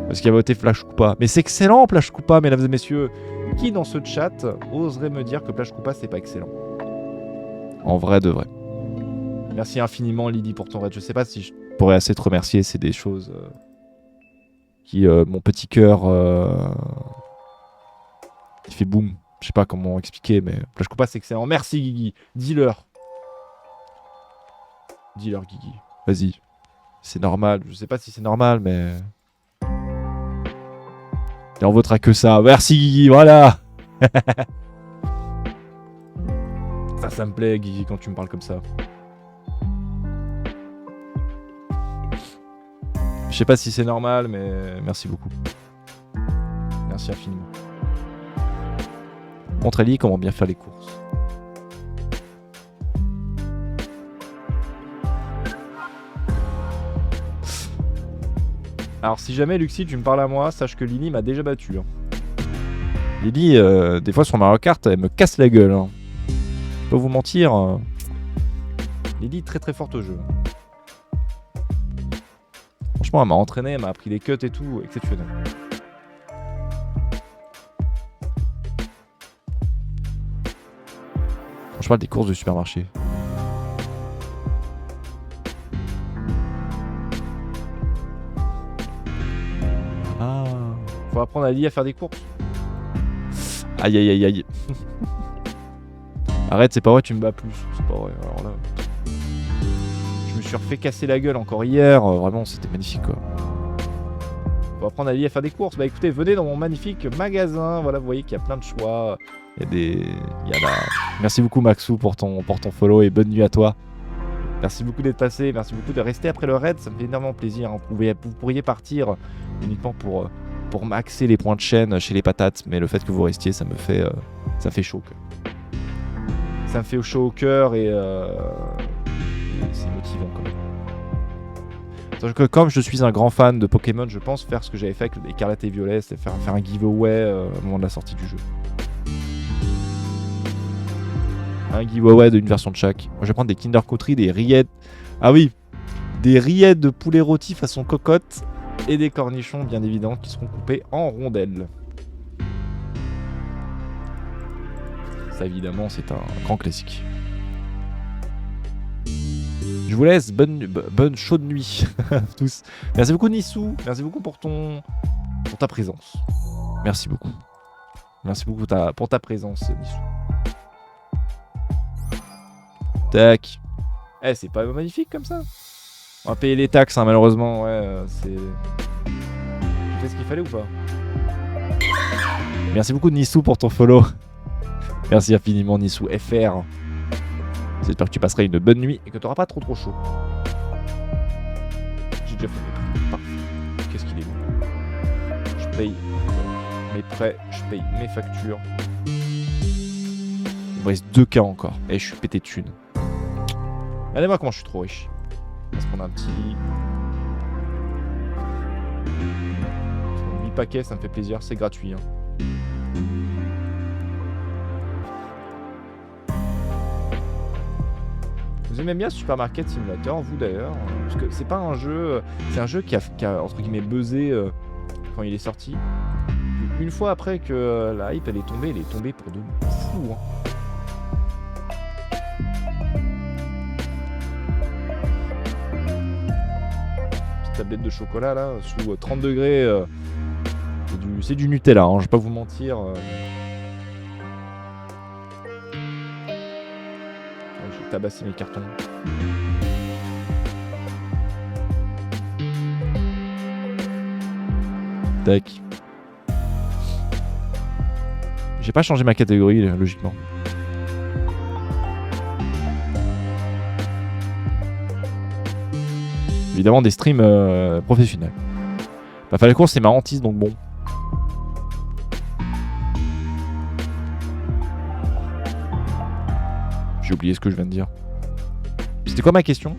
Parce qu'il a voté Flash Koopa. Mais c'est excellent, Flash Koopa, mesdames et messieurs. Qui dans ce chat oserait me dire que Flash Koopa, c'est pas excellent? En vrai de vrai. Merci infiniment, Lydie, pour ton raid. Je sais pas si je pourrais assez te remercier. C'est des choses qui, mon petit cœur, qui fait boum. Je sais pas comment expliquer, mais Flash Koopa, c'est excellent. Merci, Guigui. Dis-leur. Dis-leur, Guigui. Vas-y. C'est normal. Je sais pas si c'est normal, mais... Et on votera que ça. Merci, Guigui. Voilà. Ça me plaît, Guigui, quand tu me parles comme ça. Je sais pas si c'est normal, mais merci beaucoup. Merci infiniment. Montre Ellie comment bien faire les courses. Alors si jamais Luxi tu me parles à moi, sache que Lily m'a déjà battu. Hein. Lily, des fois sur Mario Kart, elle me casse la gueule. Hein. Je peux vous mentir. Lily très très forte au jeu. Franchement, elle m'a entraîné, elle m'a appris les cuts et tout, exceptionnel. Je parle des courses de supermarché. Ah, faut apprendre à Lily à faire des courses. Aïe aïe aïe aïe. Arrête, c'est pas vrai, tu me bats plus. C'est pas vrai. Alors là, je me suis refait casser la gueule encore hier. Vraiment, c'était magnifique quoi. Faut apprendre à Lily à faire des courses. Bah écoutez, venez dans mon magnifique magasin. Voilà, vous voyez qu'il y a plein de choix. Il y a des. Il y a la... Merci beaucoup Maxou pour ton follow et bonne nuit à toi. Merci beaucoup d'être passé, merci beaucoup de rester après le raid, ça me fait énormément plaisir. Hein. Vous pourriez partir uniquement pour maxer les points de chaîne chez les patates, mais le fait que vous restiez, ça me fait chaud. Ça me fait chaud au cœur et c'est motivant quand même. Sauf que comme je suis un grand fan de Pokémon, je pense faire ce que j'avais fait avec Écarlate et Violet, c'est faire un giveaway au moment de la sortie du jeu. Un giveaway d'une version de chaque. Moi je vais prendre des Kinder Coterie, des rillettes. Ah oui, des rillettes de poulet rôti façon cocotte et des cornichons bien évidemment qui seront coupés en rondelles. Ça évidemment c'est un grand classique. Je vous laisse, bonne chaude nuit à tous. Merci beaucoup Nissou, merci beaucoup pour ta présence. Merci beaucoup. Merci beaucoup pour ta présence Nissou. Tac. Eh, c'est pas magnifique comme ça. On va payer les taxes, hein, malheureusement. Ouais, c'est... Tu fais ce qu'il fallait ou pas? Merci beaucoup Nissou pour ton follow. Merci infiniment Nissou FR. J'espère que tu passeras une bonne nuit et que tu n'auras pas trop chaud. J'ai déjà fait mes prix. Parfait. Qu'est-ce qu'il est bon. Je paye mes prêts, je paye mes factures. Il me reste 2K encore. Et je suis pété de thunes. Regardez-moi comment je suis trop riche. On va se prendre un petit... 8 paquets, ça me fait plaisir, c'est gratuit. Hein. Vous aimez bien Supermarket Simulator, vous d'ailleurs? Parce que c'est pas un jeu... C'est un jeu qui a entre guillemets buzzé quand il est sorti. Une fois après que la hype elle est tombée pour de fou. Hein. Tablette de chocolat là, sous 30 degrés. C'est du Nutella, hein, je vais pas vous mentir. J'ai tabassé mes cartons. Tac. J'ai pas changé ma catégorie, logiquement. Évidemment des streams professionnels. Bah, faire les courses c'est ma hantise donc bon. J'ai oublié ce que je viens de dire. C'était quoi ma question?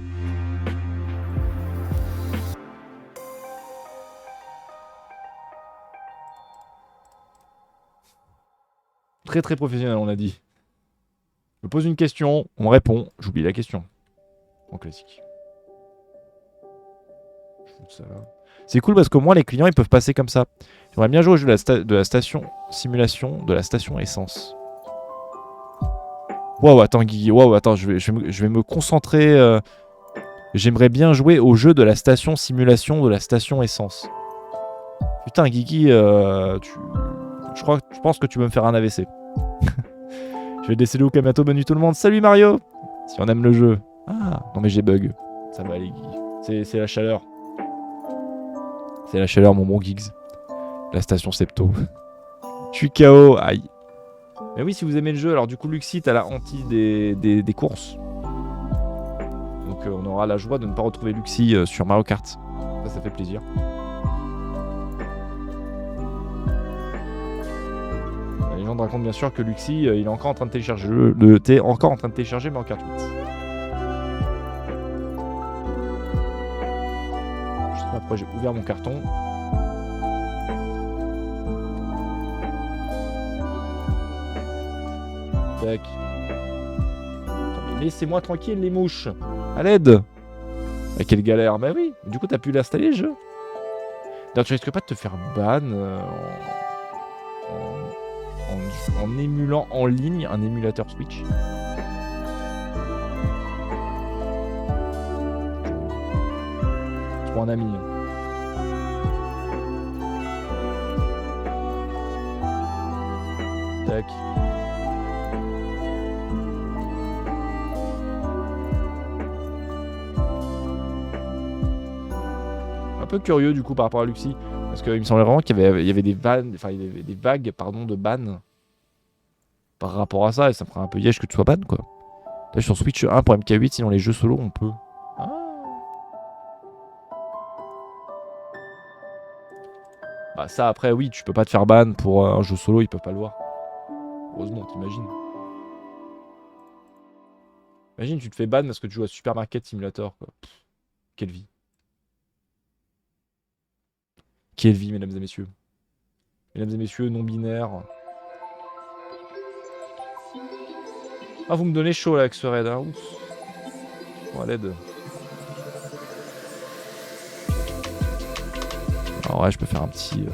Très très professionnel on a dit. Je me pose une question, on me répond, j'oublie la question. En classique. Ça, là. C'est cool parce qu'au moins les clients ils peuvent passer comme ça. J'aimerais bien jouer au jeu de la station simulation de la station essence. Wow, attends Guigui, wow, attends, je vais me concentrer. J'aimerais bien jouer au jeu de la station simulation de la station essence. Putain Guigui, je pense que tu veux me faire un AVC. Je vais décéder au Kamato, bonne nuit tout le monde. Salut Mario. Si on aime le jeu. Ah, non mais j'ai bug. Ça va aller Guigui. C'est la chaleur. C'est la chaleur mon bon Giggs. La station Septo. Je suis KO, aïe. Mais oui, si vous aimez le jeu, alors du coup Luxie t'as la hantise des courses. Donc on aura la joie de ne pas retrouver Luxie sur Mario Kart. Ça fait plaisir. Les gens racontent bien sûr que Luxie, il est encore en train de télécharger t'es encore en train de télécharger Mario Kart 8. Je sais pas pourquoi j'ai ouvert mon carton. Tac. Laissez-moi tranquille les mouches. À l'aide. Ah, quelle galère. Bah oui. Du coup t'as pu l'installer le jeu. D'ailleurs tu risques pas de te faire ban en émulant en ligne un émulateur Switch. Pour un ami. Tac. Un peu curieux du coup par rapport à Luxie. Parce qu'il me semblait vraiment qu'il y avait des vannes, enfin il y avait des vagues pardon, de ban par rapport à ça, et ça me ferait un peu yèche que tu sois ban quoi. Là sur Switch 1 pour MK8, sinon les jeux solo on peut. Ah. Bah ça après oui, tu peux pas te faire ban pour un jeu solo, ils peuvent pas le voir. Heureusement, t'imagines. Imagine tu te fais ban parce que tu joues à Supermarket Simulator quoi. Pff, quelle vie. Quelle vie, mesdames et messieurs. Mesdames et messieurs, non-binaires. Ah, vous me donnez chaud là avec ce raid, hein. Ouf. Bon, à l'aide. Alors, ouais, je peux faire un petit.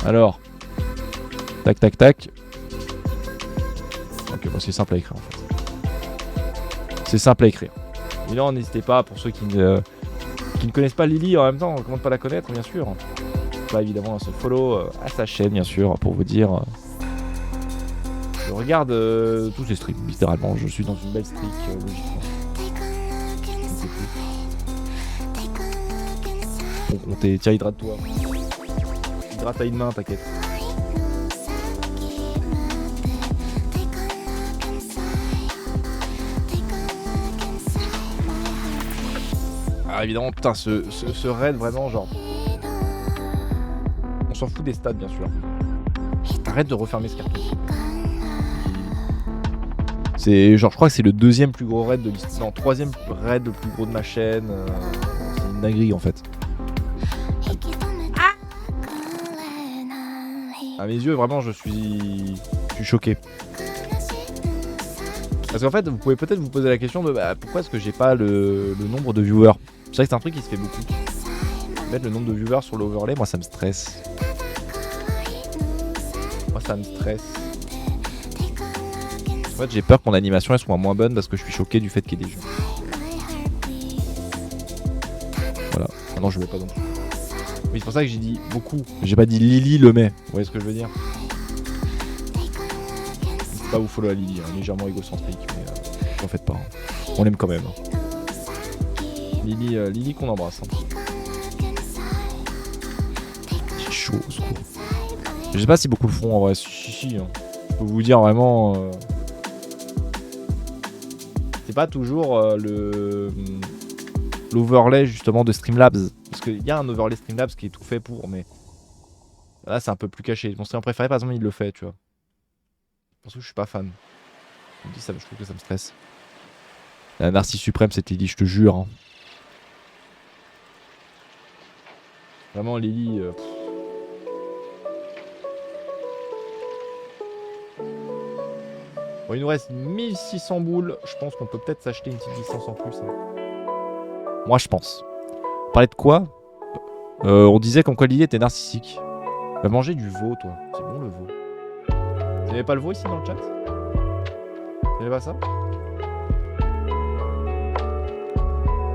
Alors. Tac, tac, tac. Ok, bon, c'est simple à écrire en fait. C'est simple à écrire. Et là, n'hésitez pas, pour ceux qui ne connaissent pas Lily en même temps, comment ne pas la connaître, bien sûr. Pas évidemment à se follow à sa chaîne, bien sûr, pour vous dire. Je regarde tous les streams, littéralement. Je suis dans une belle streak, logiquement. Bon, tiens, hydrate-toi. Hydrate à une main, t'inquiète. Ah, évidemment, putain, ce raid, vraiment, genre... On s'en fout des stats, bien sûr. Arrête de refermer ce carton. C'est genre, je crois que c'est le deuxième plus gros raid de l'histoire. Non, troisième raid le plus gros de ma chaîne. C'est une dinguerie, en fait. À mes yeux, vraiment, je suis choqué. Parce qu'en fait, vous pouvez peut-être vous poser la question de pourquoi est-ce que j'ai pas le nombre de viewers. C'est vrai que c'est un truc qui se fait beaucoup. Mettre le nombre de viewers sur l'overlay, moi ça me stresse. Moi ça me stresse. En fait, j'ai peur que mon animation elle soit moins bonne parce que je suis choqué du fait qu'il y ait des gens. Voilà. Ah non, je ne mets pas donc. Oui, c'est pour ça que j'ai dit beaucoup. J'ai pas dit Lily le met. Vous voyez ce que je veux dire? C'est pas vous follow à Lily, hein, légèrement égocentrique, mais en faites pas. Hein. On l'aime quand même. Hein. Lily qu'on embrasse. Hein. C'est chaud au secours. Je sais pas si beaucoup le font en vrai. Si, hein. Je peux vous dire vraiment. C'est pas toujours l'overlay justement de Streamlabs. Parce qu'il y a un overlay Streamlabs qui est tout fait pour, mais là c'est un peu plus caché. Mon streamer préféré par exemple il le fait, tu vois. Parce que je suis pas fan. Je me dis ça, je trouve que ça me stresse. La Narcisse suprême cette Lily, je te jure. Hein. Vraiment Lily. Bon, il nous reste 1600 boules. Je pense qu'on peut peut-être s'acheter une petite licence en plus. Hein. Moi je pense. parlait de quoi? On disait comme quoi Lily était narcissique. Va manger du veau, toi. C'est bon le veau. Vous n'avez pas le veau ici dans le chat? Vous n'avez pas ça?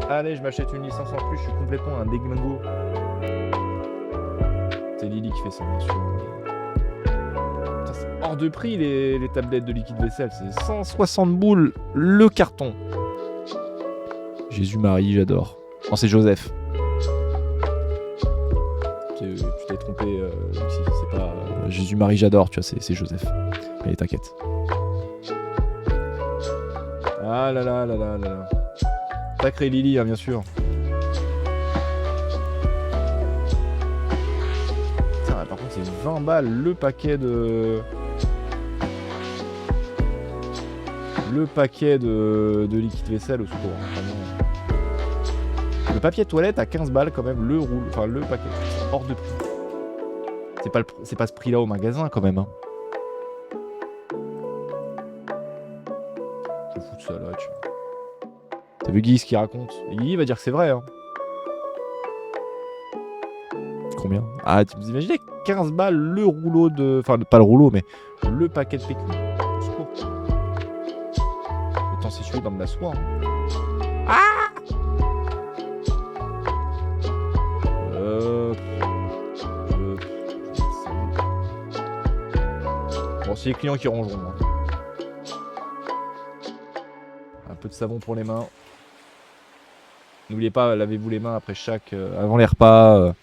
Allez, je m'achète une licence en plus, je suis complètement un déglingo. C'est Lily qui fait ça, bien sûr. Putain, c'est hors de prix les tablettes de liquide vaisselle, c'est 160 boules le carton. Jésus-Marie, j'adore. Non, c'est Joseph. Tu t'es trompé, Lucie, c'est pas Jésus-Marie, j'adore, tu vois, c'est Joseph. Allez, t'inquiète. Ah là là là là là. Sacré Lily, hein, bien sûr. Putain, par contre, c'est 20 balles le paquet de... Le paquet de liquide vaisselle au secours. Hein, vraiment. Le papier toilette à 15 balles quand même, le roule, enfin le paquet. Hors de prix. C'est pas ce prix-là au magasin quand même. Hein. Je vais foutre ça là, tu vois. T'as vu Guy ce qu'il raconte? Et Guy va dire que c'est vrai. Hein. Combien? Ah, vous imaginez 15 balles le rouleau de... Enfin, pas le rouleau, mais le paquet de PQ. Au secours. Autant s'essuyer dans de la soie. Hein. Ah! Bon, c'est les clients qui rangeront. Hein. Un peu de savon pour les mains. N'oubliez pas, lavez-vous les mains après chaque... avant les repas,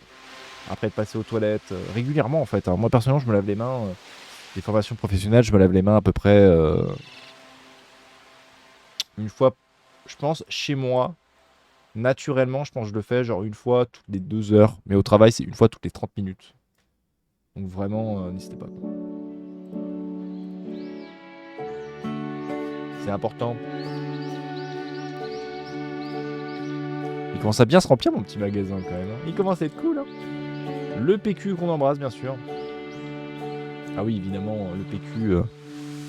après de passer aux toilettes. Régulièrement, en fait. Hein. Moi, personnellement, je me lave les mains. Les formations professionnelles, je me lave les mains à peu près... une fois, je pense, chez moi. Naturellement, je pense que je le fais genre une fois toutes les 2 heures. Mais au travail, c'est une fois toutes les 30 minutes. Donc vraiment, n'hésitez pas. C'est important. Il commence à bien se remplir mon petit magasin quand même. Hein. Il commence à être cool. Hein. Le PQ qu'on embrasse bien sûr. Ah oui évidemment le PQ.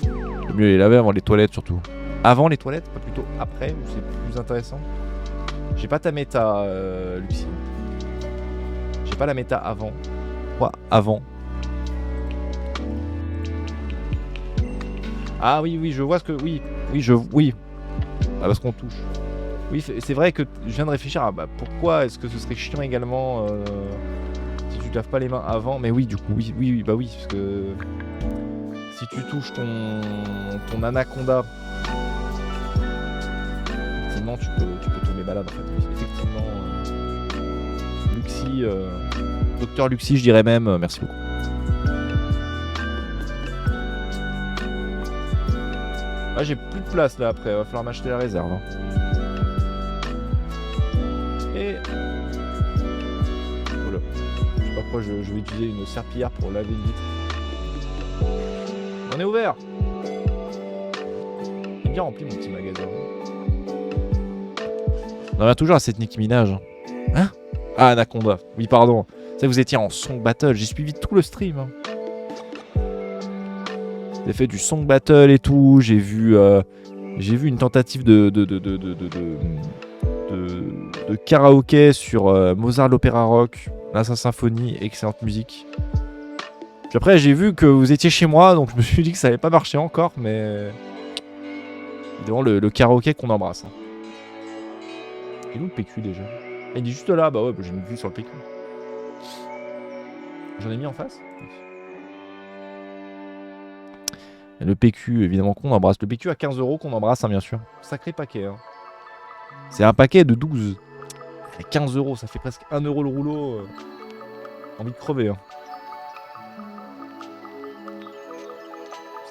Le mieux est laver avant les toilettes surtout. Avant les toilettes, pas plutôt après, où c'est plus intéressant. J'ai pas ta méta Lucie. J'ai pas la méta avant. Quoi avant? Ah oui oui je vois ce que. Oui. Ah, parce qu'on touche. Oui, c'est vrai que je viens de réfléchir à pourquoi est-ce que ce serait chiant également si tu te laves pas les mains avant. Mais oui, du coup, oui, bah oui, parce que si tu touches ton anaconda, effectivement, tu peux tomber malade en fait. Effectivement, Luxie, docteur Luxie, je dirais même, merci beaucoup. Ah, j'ai plus de place là après, va falloir m'acheter la réserve. Hein. Et voilà. Je sais pas pourquoi je vais utiliser une serpillière pour laver une vitre. On est ouvert. Il est bien rempli mon petit magasin. On revient toujours à cette Nicki Minaj. Hein? Ah, Anaconda. Oui, pardon. Ça, vous étiez en song battle. J'ai suivi tout le stream. Hein. J'ai fait du song battle et tout. J'ai vu une tentative de karaoké sur Mozart l'opéra rock, la symphonie, excellente musique. Puis après j'ai vu que vous étiez chez moi, donc je me suis dit que ça n'allait pas marcher encore, mais évidemment le karaoké qu'on embrasse. Hein. Il est où le PQ déjà? Il est juste là, bah ouais, bah, j'ai une vue sur le PQ. J'en ai mis en face. Et le PQ évidemment qu'on embrasse. Le PQ à 15 € qu'on embrasse, hein, bien sûr. Sacré paquet. Hein. C'est un paquet de 12. Et 15 €, ça fait presque 1 € le rouleau. Envie de crever. Hein.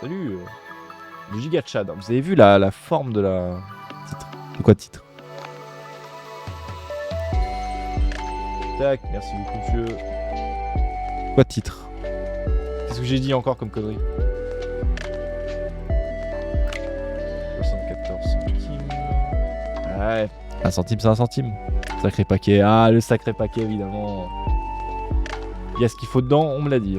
Salut. Le giga Chad. Vous avez vu la forme de la... Titre. De quoi titre? Tac, merci beaucoup monsieur. Quoi titre? Qu'est-ce que j'ai dit encore comme connerie? 74 centimes. Ouais. 1 centime, c'est 1 centime. Sacré paquet. Ah, le sacré paquet, évidemment. Il y a ce qu'il faut dedans, on me l'a dit.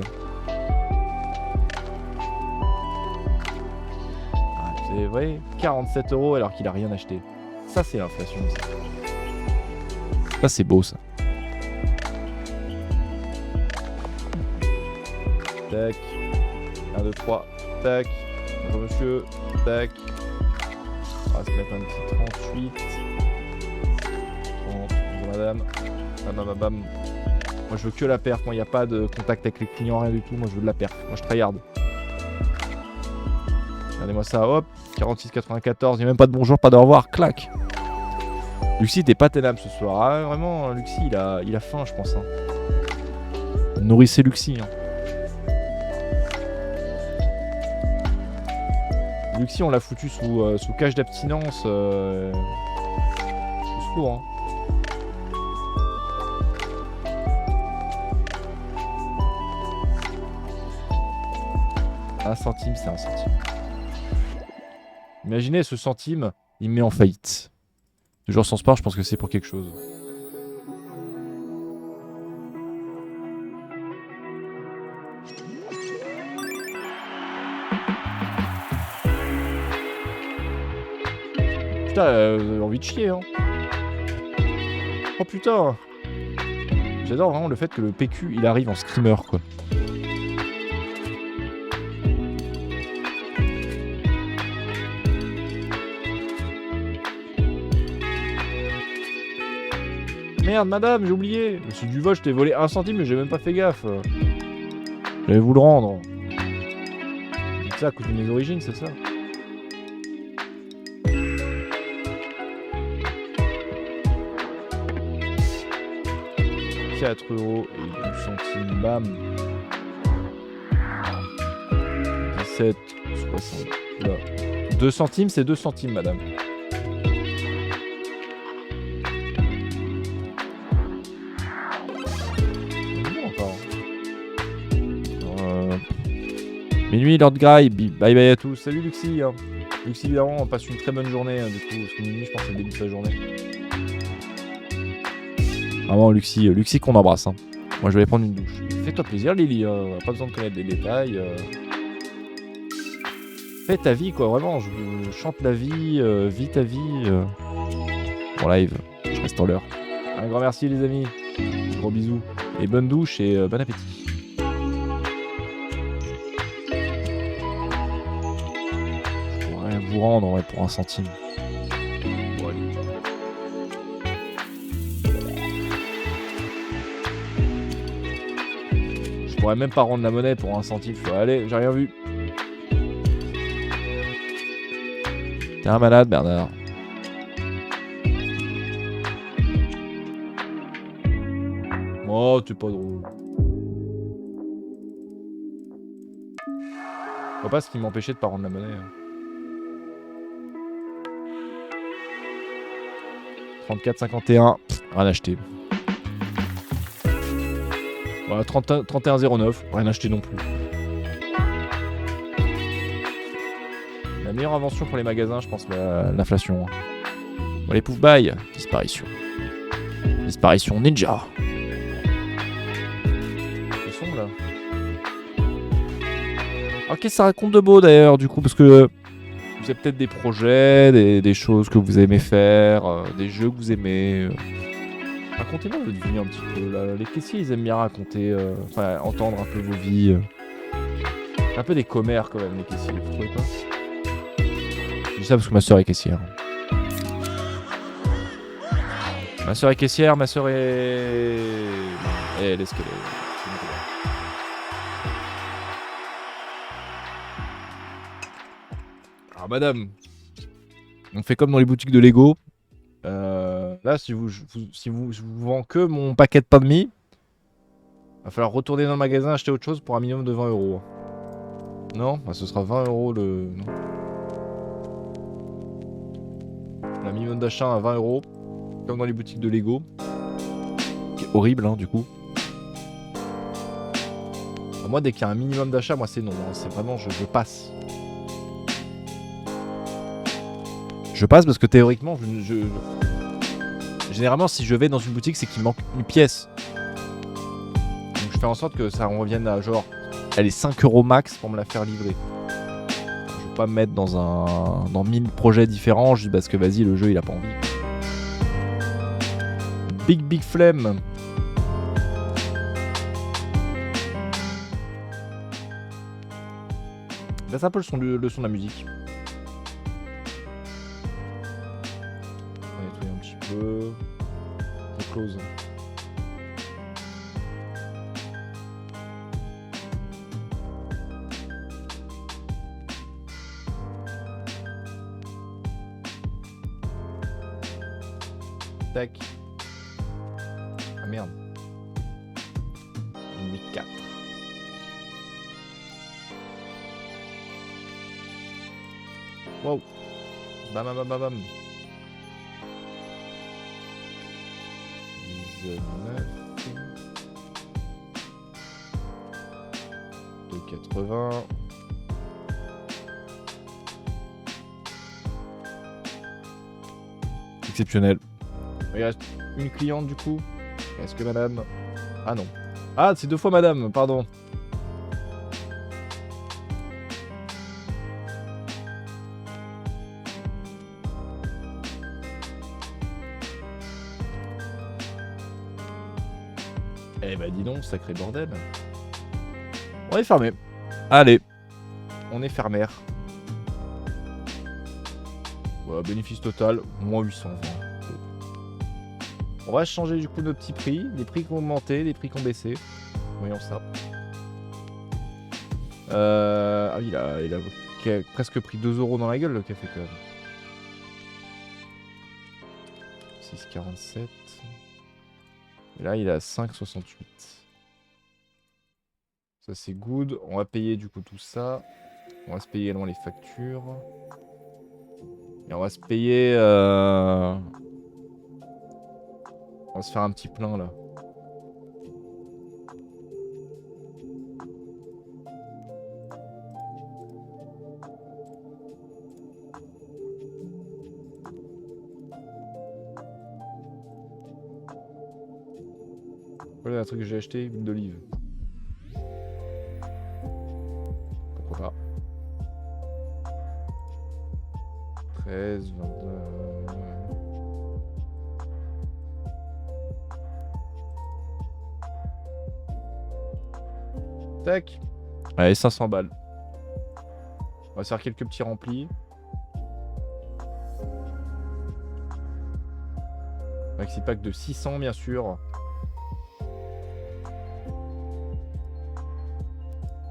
Ah, vous voyez, 47 € alors qu'il a rien acheté. Ça, c'est l'inflation. Ça, c'est beau, ça. Tac. 1, 2, 3. Tac. Bonjour monsieur. Tac. On va se mettre un petit 38. 30. Bonjour madame. Bam bam bam bam. Moi je veux que la perf. Moi il n'y a pas de contact avec les clients, rien du tout. Moi je veux de la perf. Moi je tryhard. Regardez-moi ça. Hop. 46,94. Il n'y a même pas de bonjour, pas de au revoir. Clac. Luxie, t'es pas ténable ce soir. Ah, vraiment, Luxie, il a faim, je pense. Hein. Nourrissez Luxie. Hein. Luxie, on l'a foutu sous cage d'abstinence. Sous secours. Hein. Un centime, c'est un centime. Imaginez ce centime, il me met en faillite. Toujours sans sport, je pense que c'est pour quelque chose. Putain, vous avez envie de chier, hein. Oh putain. J'adore vraiment le fait que le PQ, il arrive en screamer, quoi. Merde, madame, j'ai oublié. Monsieur Duval, je t'ai volé 1 centime, mais j'ai même pas fait gaffe. J'allais vous le rendre. C'est ça, à cause de mes origines, c'est ça. 4 € et 2 centimes, bam. 17, 60. Là. 2 centimes, c'est 2 centimes, madame. Minuit, Lord Gray, bye bye à tous. Salut Luxie. Hein. Luxie, évidemment, on passe une très bonne journée, hein, du coup, parce que minuit, je pense que c'est le début de sa journée. Vraiment, Luxie qu'on embrasse. Hein. Moi, je vais aller prendre une douche. Fais-toi plaisir, Lily. Hein. Pas besoin de connaître des détails. Fais ta vie, quoi. Vraiment, je chante la vie, vis ta vie. Bon, live, je reste en l'heure. Un grand merci, les amis. Gros bisous. Et bonne douche et bon appétit. Vous rendre ouais, pour 1 centime. Bon, allez. Je pourrais même pas rendre la monnaie pour 1 centime. Allez, j'ai rien vu. T'es un malade, Bernard. Oh, t'es pas drôle. Je vois pas ce qui m'empêchait de pas rendre la monnaie. 34,51, rien acheté. Voilà, 31,09, rien acheté non plus. La meilleure invention pour les magasins, je pense, l'inflation. Bon, les pouf bail, disparition. Disparition ninja. Ils sont là. Alors, qu'est-ce que ça raconte de beau d'ailleurs, du coup, parce que. Vous avez peut-être des projets, des choses que vous aimez faire, des jeux que vous aimez. Racontez-moi votre vie un petit peu. Là. Les caissiers, ils aiment bien raconter, enfin, entendre un peu vos vies. Un peu des commères quand même, les caissiers, vous trouvez pas? Je dis ça parce que ma soeur est caissière. Ma soeur est caissière, ma soeur est... Elle est ce qu'elle est. Alors madame, on fait comme dans les boutiques de Lego. Là, si je vous vends que mon paquet de pain de mie, va falloir retourner dans le magasin acheter autre chose pour un minimum de 20 €. Non, bah, ce sera 20 € le... Non. Un minimum d'achat à 20 €, comme dans les boutiques de Lego. Qui est horrible, hein, du coup. Moi, dès qu'il y a un minimum d'achat, moi, c'est non. Hein, c'est vraiment, je passe. Je passe parce que théoriquement, généralement, si je vais dans une boutique, c'est qu'il manque une pièce. Donc je fais en sorte que ça revienne à genre, elle est 5 € max pour me la faire livrer. Je vais pas me mettre dans 1000 projets différents juste parce que vas-y, le jeu il a pas envie. Big flemme. Baisse un peu le son de la musique. On va nettoyer un petit peu. On close. Tac. Ah merde. 4. Wow. Bam bam bam bam. 19. 2,80. Exceptionnel. Il reste une cliente du coup. Est-ce que madame... Ah non. Ah, c'est 2 fois madame, pardon. Eh bah dis donc, sacré bordel. On est fermé. Allez. On est fermé. Voilà, bénéfice total, moins 820. On va changer du coup nos petits prix. Les prix qui ont augmenté, les prix qui ont baissé. Voyons ça. Ah oui, il a presque pris 2 € dans la gueule le café quand même. 6,47. Et là, il est à 5,68. Ça, c'est good. On va payer du coup tout ça. On va se payer également les factures. Et on va se payer... On va se faire un petit plein là. Voilà un truc que j'ai acheté, huile d'olive. Pourquoi pas. 13, 22... Tac. Allez, 500 balles. On va se faire quelques petits remplis. Maxi pack de 600 bien sûr.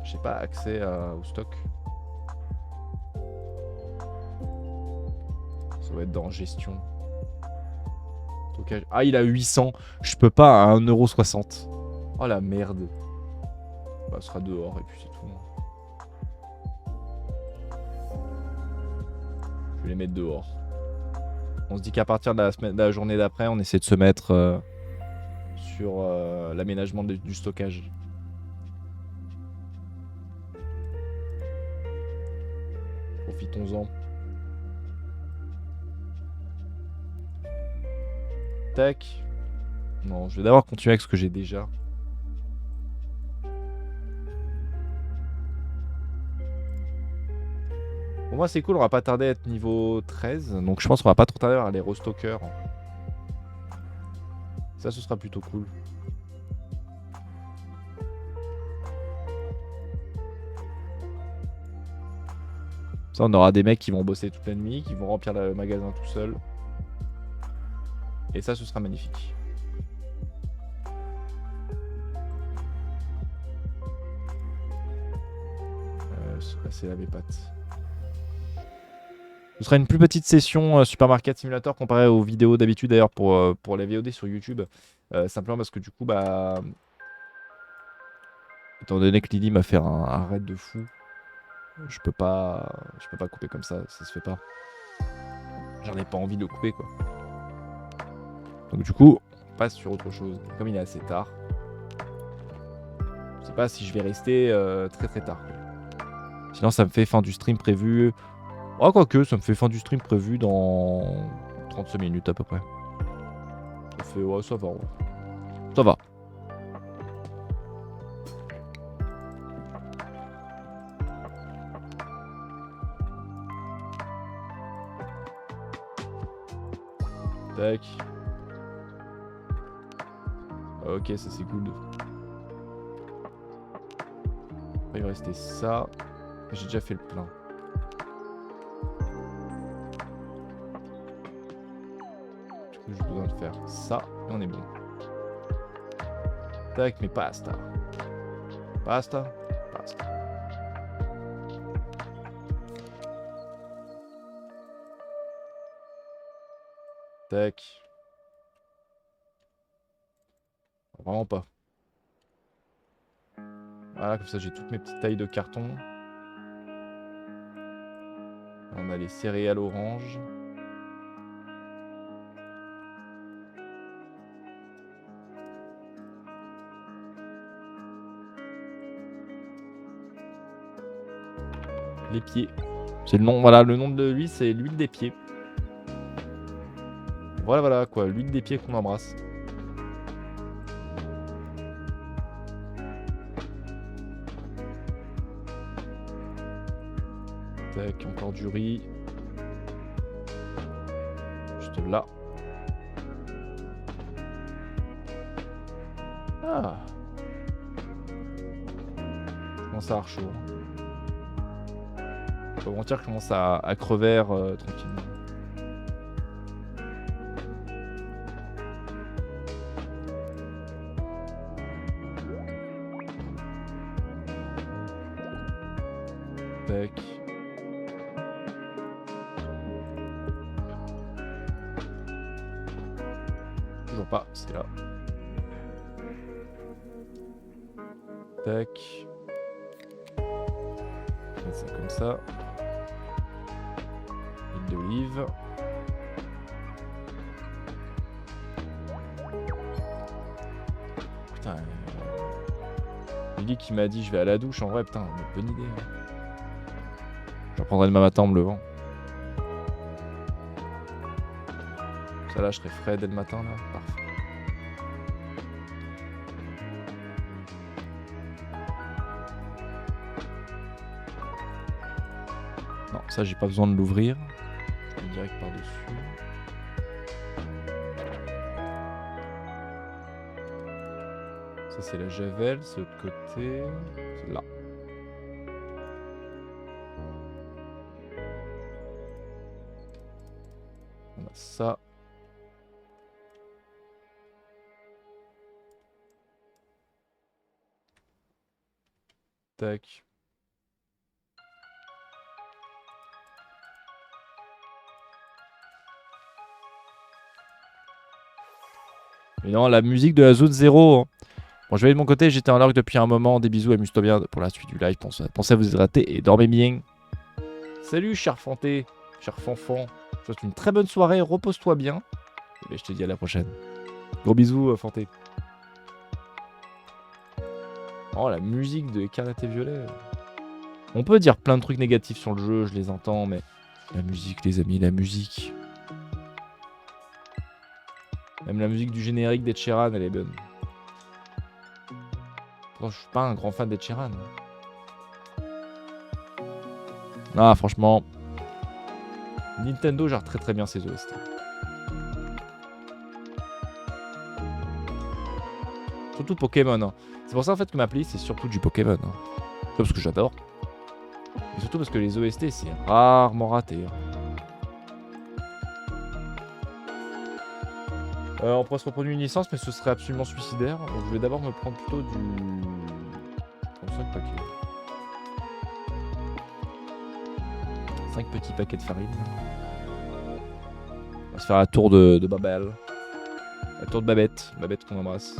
J'ai pas accès au stock. Ça va être dans gestion. Stockage. Ah, il a 800. Je peux pas à 1,60 €. Oh la merde. Bah, ce sera dehors et puis c'est tout. Je vais les mettre dehors. On se dit qu'à partir de la journée d'après, on essaie de se mettre sur l'aménagement du stockage. Profitons-en. Tac. Non, je vais d'abord continuer avec ce que j'ai déjà. Pour moi, c'est cool, on va pas tarder à être niveau 13. Donc je pense qu'on va pas trop tarder à avoir les restockers. Ça, ce sera plutôt cool. Ça, on aura des mecs qui vont bosser toute la nuit, qui vont remplir le magasin tout seul. Et ça, ce sera magnifique. Se passer là mes pattes. Ce sera une plus petite session Supermarket Simulator comparée aux vidéos d'habitude d'ailleurs pour les VOD sur YouTube. Simplement parce que du coup, bah... Étant donné que Lily m'a fait un raid de fou, je peux pas couper comme ça se fait pas. J'en ai pas envie de le couper quoi. Donc du coup, on passe sur autre chose. Comme il est assez tard, je sais pas si je vais rester très très tard. Sinon ça me fait fin du stream prévu. Oh quoique, ça me fait fin du stream prévu dans 35 minutes à peu près. Ça fait, ouais, ça va. Ouais. Ça va. Tac. Ok, ça c'est good. Après, il va rester ça. J'ai déjà fait le plein. Du coup, j'ai besoin de faire ça et on est bon. Tac, mais pasta. Pasta. Pasta. Tac. Vraiment pas. Voilà, comme ça j'ai toutes mes petites tailles de carton. On a les céréales orange. Les pieds. C'est le nom, voilà, le nom de l'huile, c'est l'huile des pieds. Voilà, voilà, quoi, l'huile des pieds qu'on embrasse. Tac, encore du riz. Juste là. Ah. Je commence à avoir chaud. Faut pas mentir, je commence à crever tranquillement. Tac. Toujours pas, c'est là. Tac. Mettre ça comme ça. Huile d'olive. Putain. Lily qui m'a dit je vais à la douche. En vrai, putain, bonne idée. Hein. Je reprendrai demain matin en me levant. Ça là, je serai frais dès le matin là. Parfait. Non, ça j'ai pas besoin de l'ouvrir. Je mets direct par-dessus. Ça c'est la javel, c'est de l'autre côté. C'est là. On a ça. Tac. Mais non, la musique de la zone 0. Hein. Bon, je vais de mon côté, j'étais en lurk depuis un moment. Des bisous, amuse-toi bien pour la suite du live. Pensez à vous hydrater et dormez bien. Salut, cher Fanté, cher Fanfan. Je te souhaite une très bonne soirée. Repose-toi bien. Et je te dis à la prochaine. Gros bisous, Fanté. Oh, la musique de Écarlate et Violet. On peut dire plein de trucs négatifs sur le jeu, je les entends, mais la musique, les amis, la musique. Même la musique du générique d'Ed Sheeran, elle est bonne. Pourtant, je suis pas un grand fan d'Ed Sheeran. Ah, franchement, Nintendo gère très très bien ses OST. Surtout Pokémon. Hein. C'est pour ça en fait que ma playlist c'est surtout du Pokémon. Hein. Pas parce que j'adore. Mais surtout parce que les OST c'est rarement raté. Hein. On pourrait se reprendre une licence mais ce serait absolument suicidaire. Donc je vais d'abord me prendre plutôt du... 35 paquets. 5 petits paquets de farine. On va se faire la tour de Babel. La tour de Babette. Babette qu'on embrasse.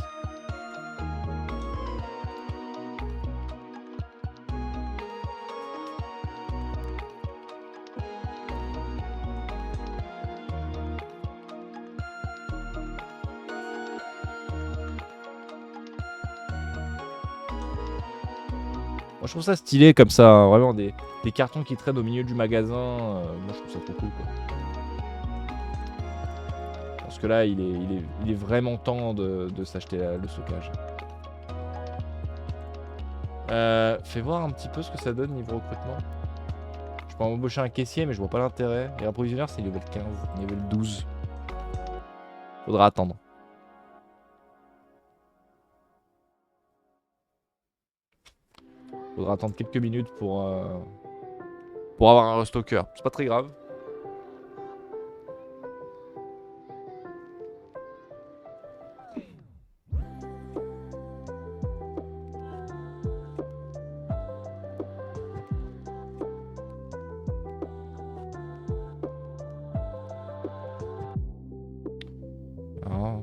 Moi, je trouve ça stylé comme ça, hein, vraiment des cartons qui traînent au milieu du magasin. Moi je trouve ça trop cool quoi. Parce que là il est vraiment temps de s'acheter le stockage. Fais voir un petit peu ce que ça donne niveau recrutement. Je peux embaucher un caissier mais je vois pas l'intérêt. Et un provisionneur c'est level 15, level 12. Faudra attendre. Faudra attendre quelques minutes pour Pour avoir un restocker. C'est pas très grave. Ah.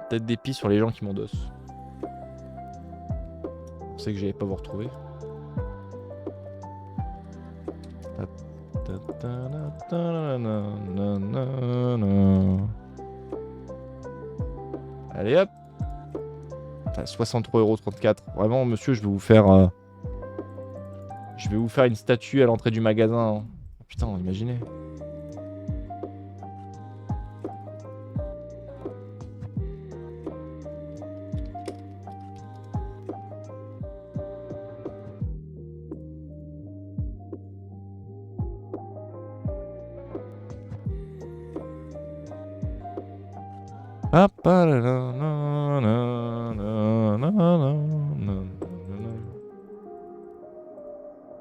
Tête d'épi sur les gens qui m'endossent. On sait que j'allais pas vous retrouver. Allez hop. 63,34 €. Vraiment, monsieur, je vais vous faire... Je vais vous faire une statue à l'entrée du magasin. Hein. Putain, imaginez.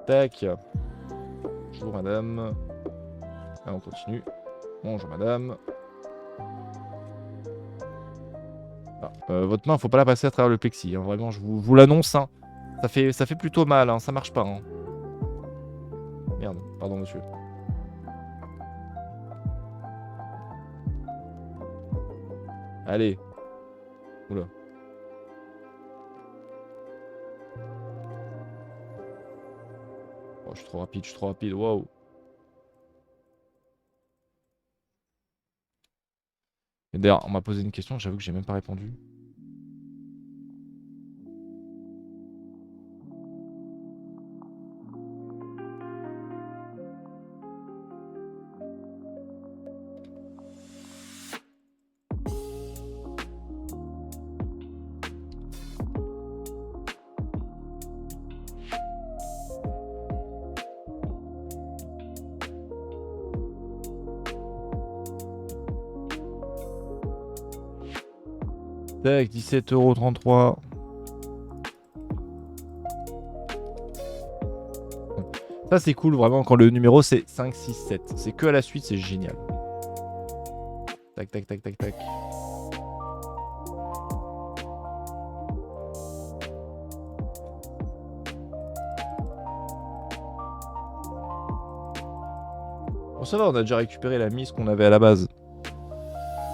Tac. Bonjour madame. Ah, on continue. Bonjour madame. Ah, votre main, faut pas la passer à travers le plexi. Hein. Vraiment, je vous l'annonce. Hein. Ça fait plutôt mal. Hein. Ça marche pas. Hein. Merde. Pardon monsieur. Allez. Oula. Oh, je suis trop rapide, je suis trop rapide. Waouh. Et d'ailleurs, on m'a posé une question, j'avoue que j'ai même pas répondu. Tac, 17,33 €. Ça c'est cool vraiment quand le numéro c'est 5, 6, 7. C'est que à la suite, c'est génial. Tac, tac, tac, tac, tac. Bon ça va, on a déjà récupéré la mise qu'on avait à la base.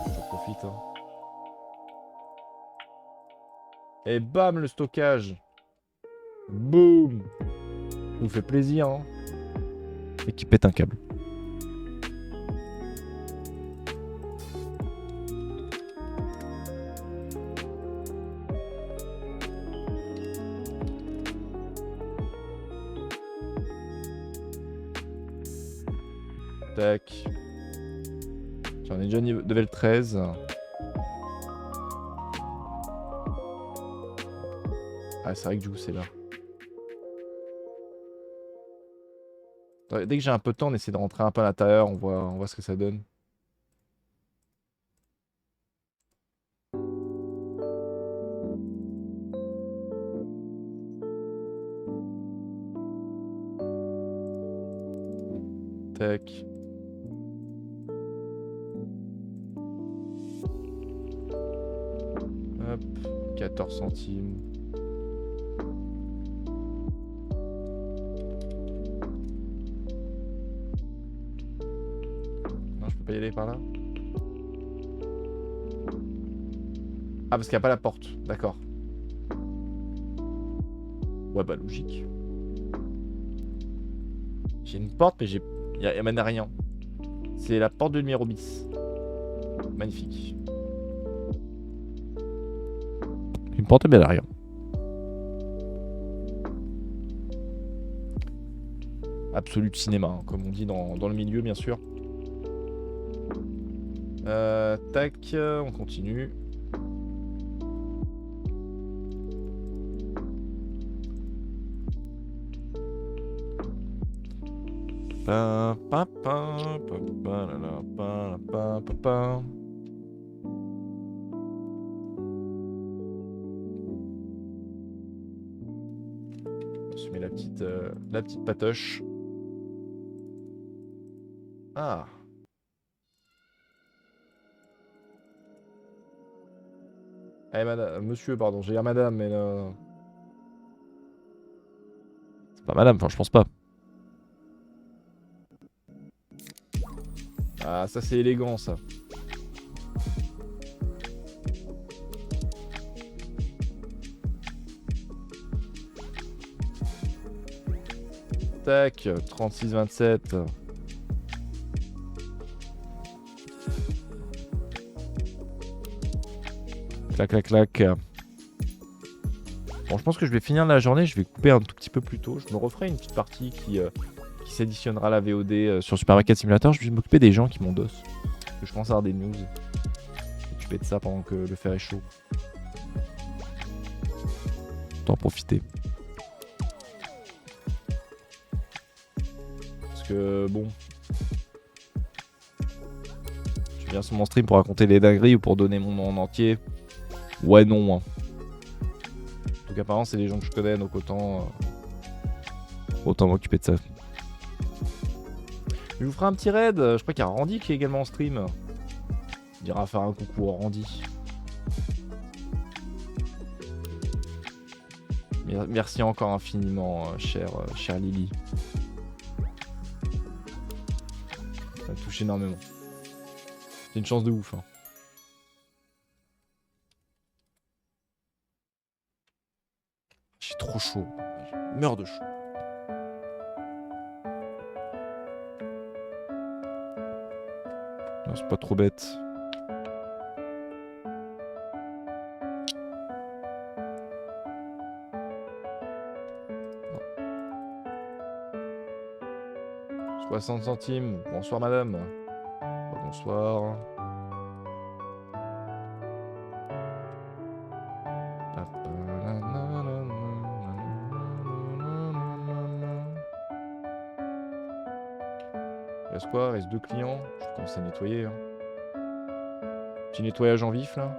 J'en profite. Hein. Et bam, le stockage. Boum. Ça vous fait plaisir. Hein. Et qui pète un câble. Tac. Tiens, on est déjà level 13. Ah, c'est vrai que du coup, c'est là. Dès que j'ai un peu de temps, on essaie de rentrer un peu à l'intérieur, on voit ce que ça donne. Tac. Hop, 14 centimes. Non, je peux pas y aller par là. Ah, parce qu'il n'y a pas la porte. D'accord. Ouais, bah logique. J'ai une porte, mais il y a rien. C'est la porte de numéro bis. Magnifique. Une porte, mais elle a rien. Absolu de cinéma, hein, comme on dit dans le milieu, bien sûr. Tac, on continue. Pa, pa, pa, pa, pa, la, pa, pa, pa, pa. la petite patoche. Ah. Eh, madame, monsieur, pardon, j'ai dire madame, mais là... C'est pas madame, enfin, je pense pas. Ah, ça, c'est élégant, ça. Tac, 36-27. Clac, clac, clac. Bon, je pense que je vais finir la journée. Je vais couper un tout petit peu plus tôt. Je me referai une petite partie qui s'additionnera à la VOD sur Super Market Simulator. Je vais m'occuper des gens qui m'endossent. Parce que je commence à avoir des news. Je vais m'occuper de ça pendant que le fer est chaud. Autant en profiter. Parce que, bon... Tu viens sur mon stream pour raconter les dingueries ou pour donner mon nom en entier? Ouais, non. Hein. En tout cas, apparemment, c'est des gens que je connais, donc autant m'occuper de ça. Je vous ferai un petit raid. Je crois qu'il y a Randy qui est également en stream. Il ira faire un coucou à Randy. Merci encore infiniment, cher Lily. Ça me touche énormément. C'est une chance de ouf. Hein. J'ai trop chaud. Je meurs de chaud. Non, c'est pas trop bête. Non. 60 centimes. Bonsoir madame. Bonsoir. Il reste quoi? Il reste 2 clients. Je vais commencer à nettoyer. Hein. Petit nettoyage en vif là.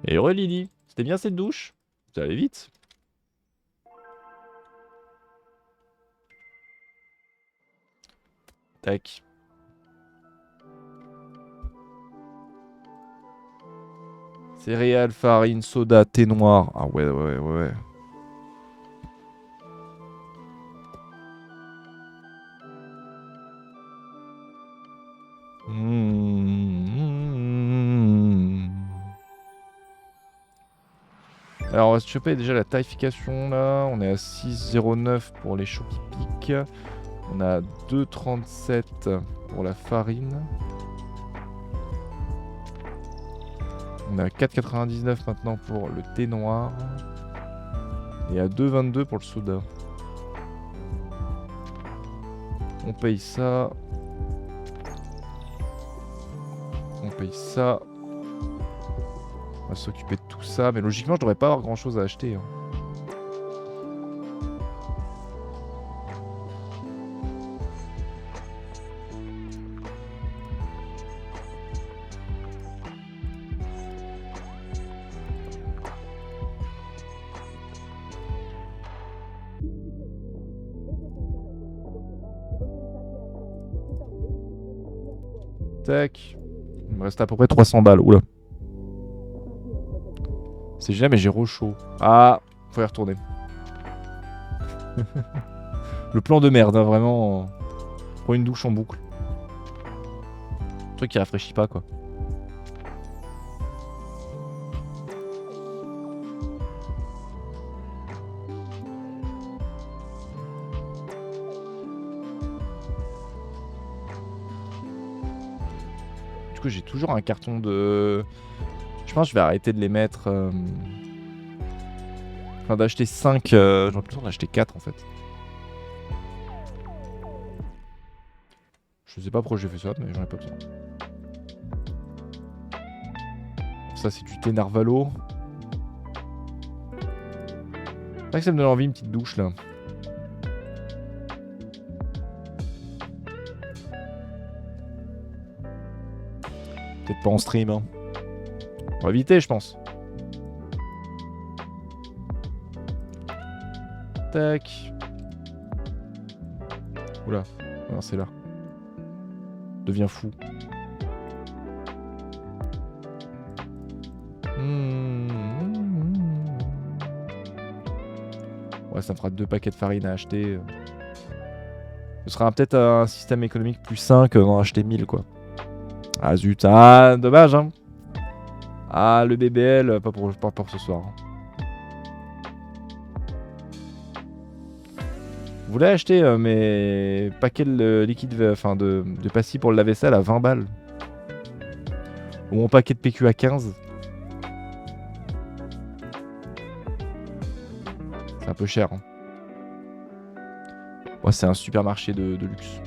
Et heureux Lily, c'était bien cette douche? Ça allait vite. Tac. Céréales, farine, soda, thé noir. Ah ouais. Alors on va se choper déjà la tarification là. On est à 6,09 pour les choux qui piquent. On a 2,37 pour la farine. On est à 4,99 maintenant pour le thé noir. Et à 2,22 pour le soda. On paye ça. On paye ça. On va s'occuper de tout ça. Mais logiquement, je devrais pas avoir grand chose à acheter. Hein. Tac. Il me reste à peu près 300 balles. Oula. C'est génial, mais j'ai chaud. Ah, faut y retourner. Le plan de merde, hein, vraiment. Pour une douche en boucle. Un truc qui rafraîchit pas, quoi. Du coup, j'ai toujours un carton de... Je pense que je vais arrêter de les mettre... Enfin, d'acheter 5... J'aurais plutôt d'en acheter 4, en fait. Je sais pas pourquoi j'ai fait ça, mais j'en ai pas besoin. ça c'est du thé Narvalo. C'est vrai que ça me donne envie, une petite douche là. Peut-être pas en stream, hein. On va éviter, je pense. Tac. Oula. Non, c'est là. Deviens fou. Ouais, ça me fera 2 paquets de farine à acheter. Ce sera peut-être un système économique plus sain que d'en acheter 1000, quoi. Ah zut, ah dommage, hein. Ah, le BBL, pas pour ce soir. Vous voulez acheter mes paquets de liquide, enfin de pastilles pour le lave-vaisselle à 20 balles. Ou mon paquet de PQ à 15. C'est un peu cher. Hein. Ouais, c'est un supermarché de luxe.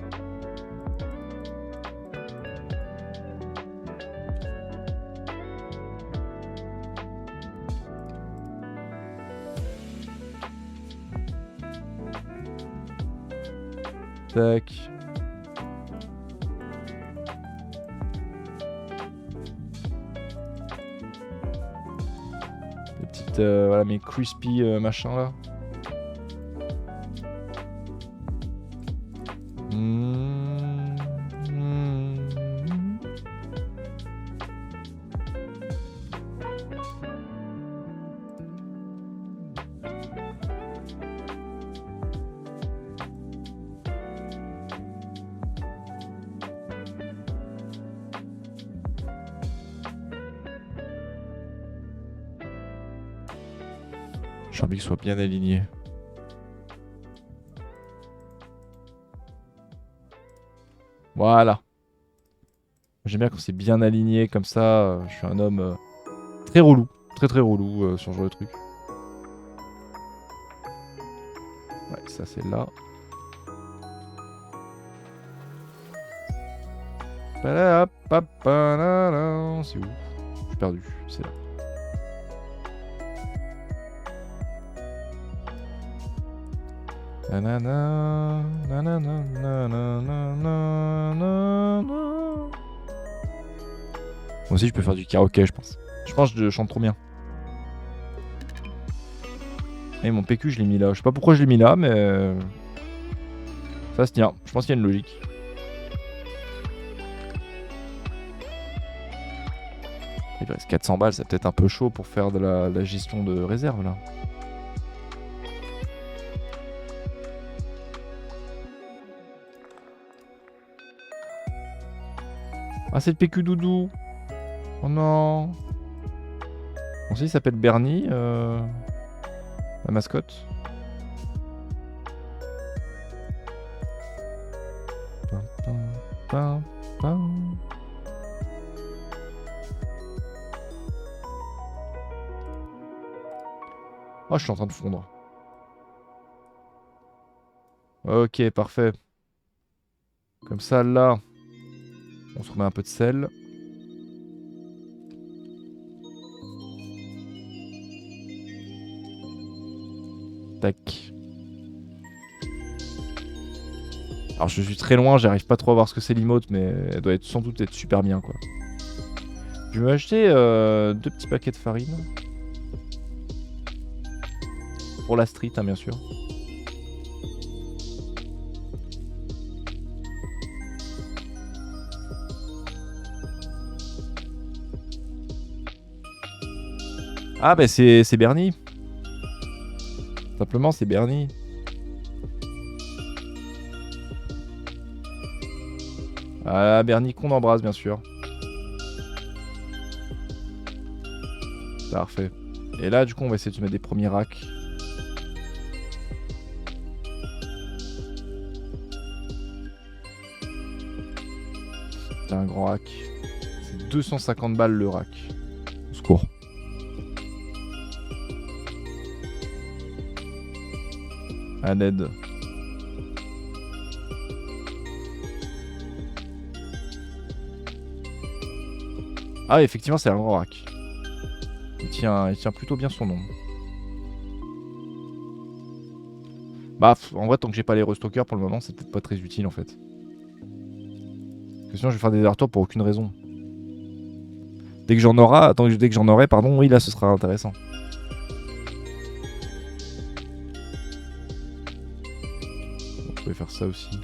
Tac. Les petites, voilà mes crispy machin là. J'ai envie qu'il soit bien aligné. Voilà. J'aime bien quand c'est bien aligné comme ça. Je suis un homme très relou. Très relou sur ce genre de truc. Ouais, ça c'est là. C'est où? Je suis perdu. C'est là. Nanana, nanana, nanana, nanana. Moi aussi je peux faire du karaoké, je pense. Je pense que je chante trop bien. Et mon PQ je l'ai mis là. Je sais pas pourquoi je l'ai mis là, mais ça se tient. Je pense qu'il y a une logique. Il reste 400 balles, c'est peut-être un peu chaud pour faire de la gestion de réserve là. Ah, c'est le PQ Doudou. Oh non. Bon, si, il s'appelle Bernie, la mascotte. Oh, je suis en train de fondre. Ok, parfait. Comme ça, là, on se remet un peu de sel. Tac. Alors je suis très loin, j'arrive pas trop à voir ce que c'est l'emote, mais elle doit sans doute être super bien quoi. Je vais acheter 2 petits paquets de farine. Pour la street, hein, bien sûr. Ah bah c'est Bernie. Simplement c'est Bernie. Ah Bernie qu'on embrasse bien sûr. Parfait. Et là du coup on va essayer de se mettre des premiers racks. C'est un grand rack. C'est 250 balles le rack. Au secours. À l'aide. Ah effectivement c'est un grand rack. tient plutôt bien son nom. Bah, en vrai, tant que j'ai pas les restockers, pour le moment, c'est peut-être pas très utile, en fait. Parce que sinon, je vais faire des allers-retours pour aucune raison. Dès que j'en aurai, pardon, oui, là, ce sera intéressant. On peut faire ça aussi.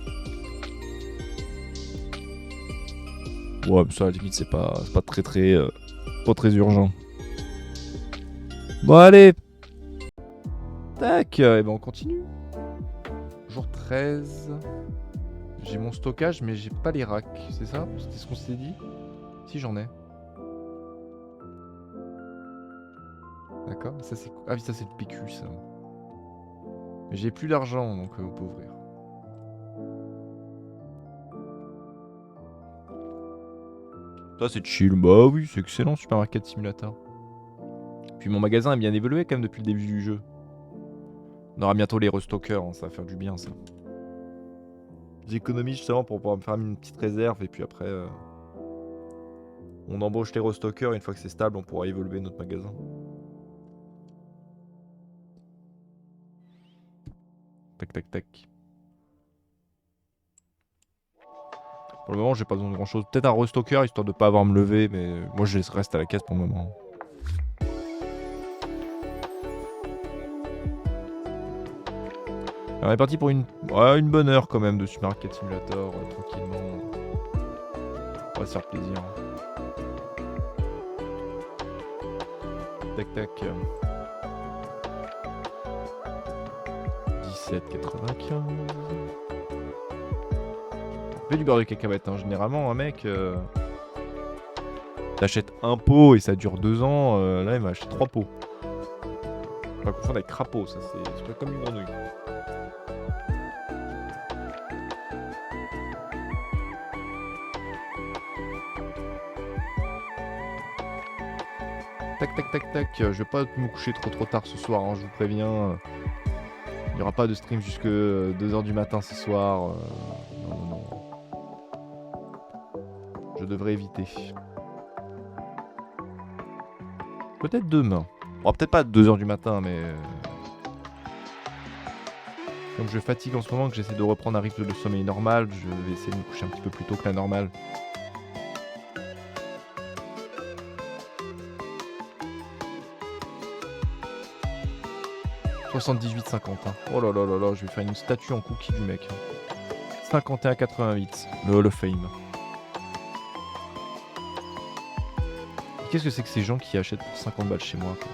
Ouais, mais ça, à la limite, c'est pas très urgent. Bon, allez. Tac, et ben on continue. Jour 13. J'ai mon stockage, mais j'ai pas les racks, c'est ça? C'était ce qu'on s'était dit? Si, j'en ai. D'accord, ça c'est... Ah oui, ça c'est le PQ, ça. Mais j'ai plus d'argent, donc on peut ouvrir. Ça c'est chill, bah oui, c'est excellent, Supermarket Simulator. Puis mon magasin a bien évolué quand même depuis le début du jeu. On aura bientôt les restockers, hein, ça va faire du bien ça. J'économise justement pour pouvoir me faire une petite réserve et puis après on embauche les restockers, une fois que c'est stable on pourra évoluer notre magasin. Tac tac tac. Pour le moment j'ai pas besoin de grand chose. Peut-être un restocker histoire de pas avoir à me lever, mais moi je reste à la caisse pour le moment. Alors, on est parti pour une bonne heure quand même de Supermarket Simulator, tranquillement. On va se faire plaisir. Tac tac. 17,95. Fais du beurre de cacahuète, hein. Généralement un mec t'achètes un pot et ça dure 2 ans, là il m'a acheté 3 pots. Faut pas confondre avec crapaud, ça c'est comme une grenouille. Tac tac tac tac, je vais pas me coucher trop tard ce soir, hein, je vous préviens. Il n'y aura pas de stream jusque 2h du matin ce soir. Non. Je devrais éviter. Peut-être demain. Bon, peut-être pas à 2h du matin, mais... Comme je fatigue en ce moment, que j'essaie de reprendre un rythme de sommeil normal, je vais essayer de me coucher un petit peu plus tôt que la normale. « 78,50 hein. Oh là là là là, je vais faire une statue en cookie du mec. 51,88. Le Hall of Fame. Qu'est-ce que c'est que ces gens qui achètent pour 50 balles chez moi, quoi.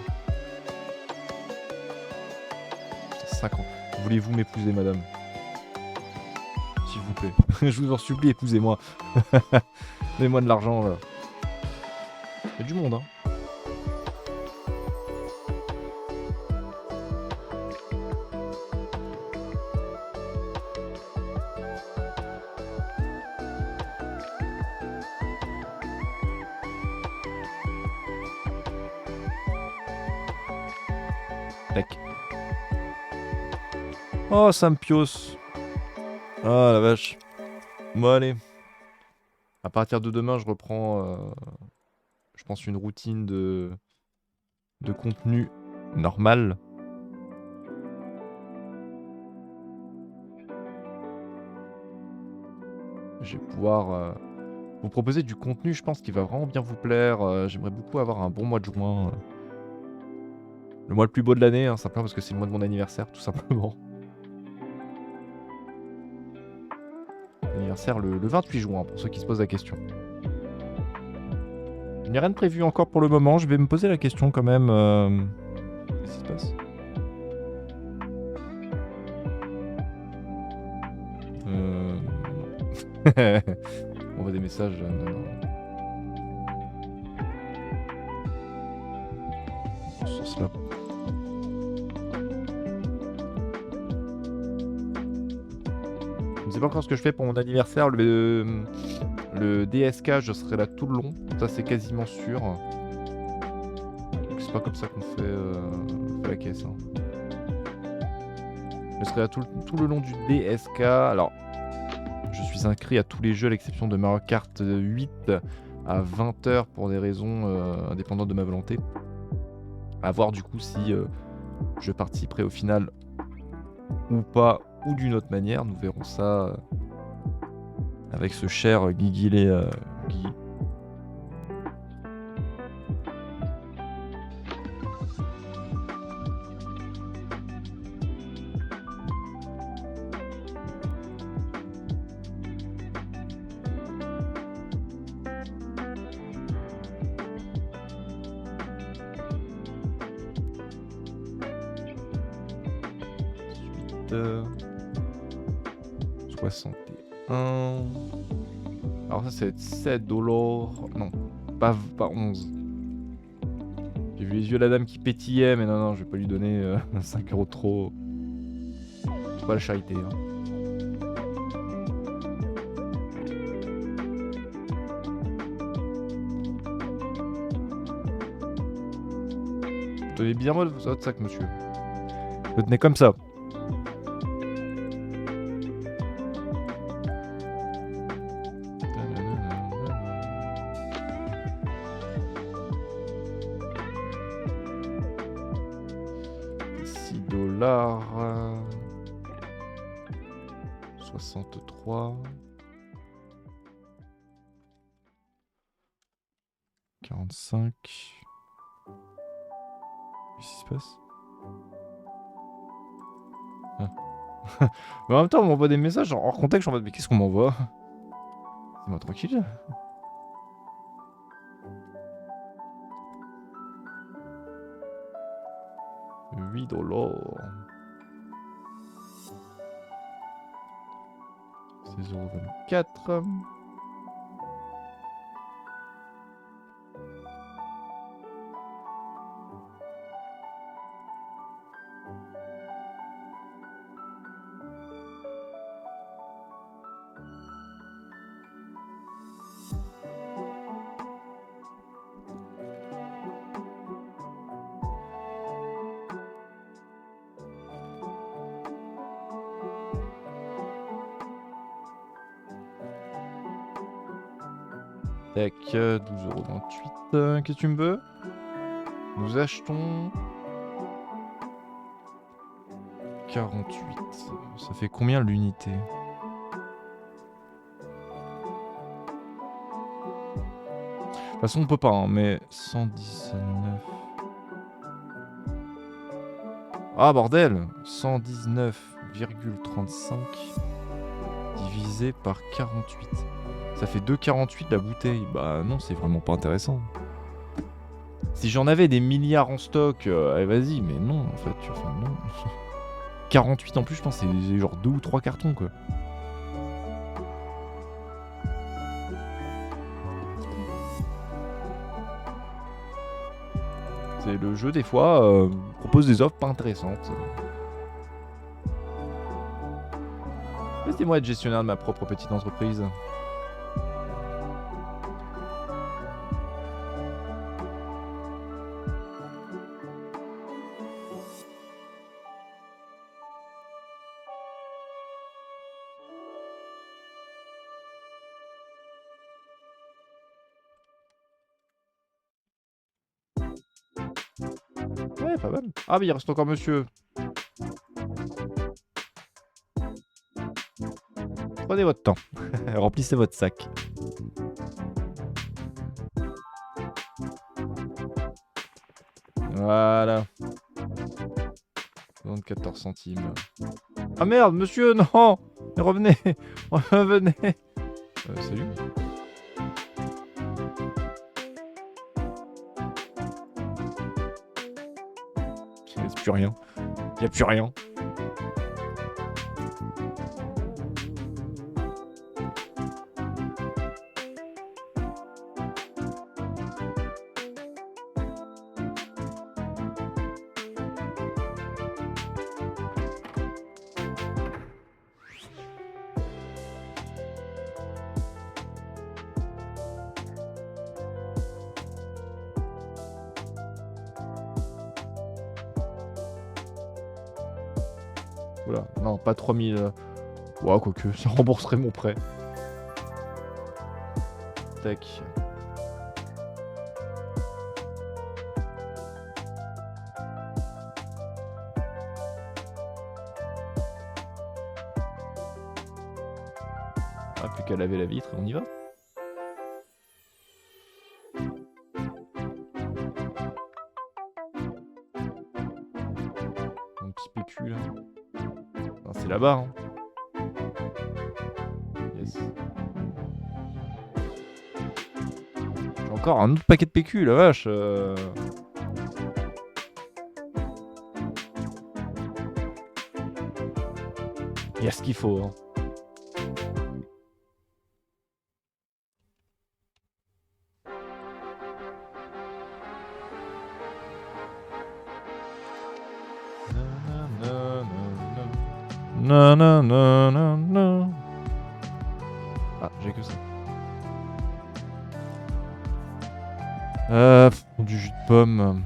50. Voulez-vous m'épouser, madame? S'il vous plaît. Je vous en supplie, épousez-moi. Donnez-moi de l'argent, là. Il y a du monde, hein. Tac. Oh, ça me pioce. Ah, la vache. Bon, allez. À partir de demain, je reprends, je pense, une routine de contenu normal. Je vais pouvoir vous proposer du contenu, je pense, qui va vraiment bien vous plaire. J'aimerais beaucoup avoir un bon mois de juin. Le mois le plus beau de l'année, hein, simplement parce que c'est le mois de mon anniversaire, tout simplement. Anniversaire le 28 juin, pour ceux qui se posent la question. Il n'y a rien de prévu encore pour le moment, je vais me poser la question quand même. Qu'est-ce qui se passe? On voit des messages. Non. Dans ce sens-là. Je ne sais pas encore ce que je fais pour mon anniversaire. Le DSK, je serai là tout le long. Ça, c'est quasiment sûr. C'est pas comme ça qu'on fait la caisse. Hein. Je serai là tout le long du DSK. Alors, je suis inscrit à tous les jeux à l'exception de Mario Kart 8 à 20h pour des raisons indépendantes de ma volonté. À voir du coup si je participerai au final ou pas, ou d'une autre manière. Nous verrons ça avec ce cher Guigui Guigui. Ensuite, 61. Alors ça, ça va être 7 dollars. Non, pas 11. J'ai vu les yeux de la dame qui pétillait, mais non, je vais pas lui donner 5 € de trop. C'est pas la charité. Hein. Tenez bien votre sac, monsieur. Le tenez comme ça. $6. 63. 45. Qu'est-ce qui se passe? Ah. Mais en même temps, on m'envoie des messages hors contexte. Je suis en mode, mais qu'est-ce qu'on m'envoie? C'est-moi tranquille. $8. C'est 0,24. Tac, 12,28 €. Qu'est-ce que tu me veux? Nous achetons 48. Ça fait combien l'unité? De toute façon, on peut pas, hein, mais 119. Ah bordel! 119,35 divisé par 48. Ça fait 2,48 la bouteille. Bah non, c'est vraiment pas intéressant. Si j'en avais des milliards en stock, allez vas-y, mais non, en fait, enfin non. 48 en plus, je pense que c'est genre 2 ou 3 cartons, quoi. C'est le jeu, des fois, propose des offres pas intéressantes. Laissez-moi être gestionnaire de ma propre petite entreprise. Ouais, pas mal. Ah, mais il reste encore monsieur. Prenez votre temps. Remplissez votre sac. Voilà. 74 centimes. Ah merde, monsieur, non! Revenez! Revenez! Salut. Il reste plus rien. Il n'y a plus rien. Voilà, non, pas 3000. Ouais, quoique, ça rembourserait mon prêt. Tac. Ah, plus qu'à laver la vitre et on y va. Mon petit PQ là. Non, c'est là-bas. Hein. Yes. J'ai encore un autre paquet de PQ, la vache. Il y a ce qu'il faut. Hein. Non, non, non, non, non. Ah, j'ai que ça. Du jus de pomme.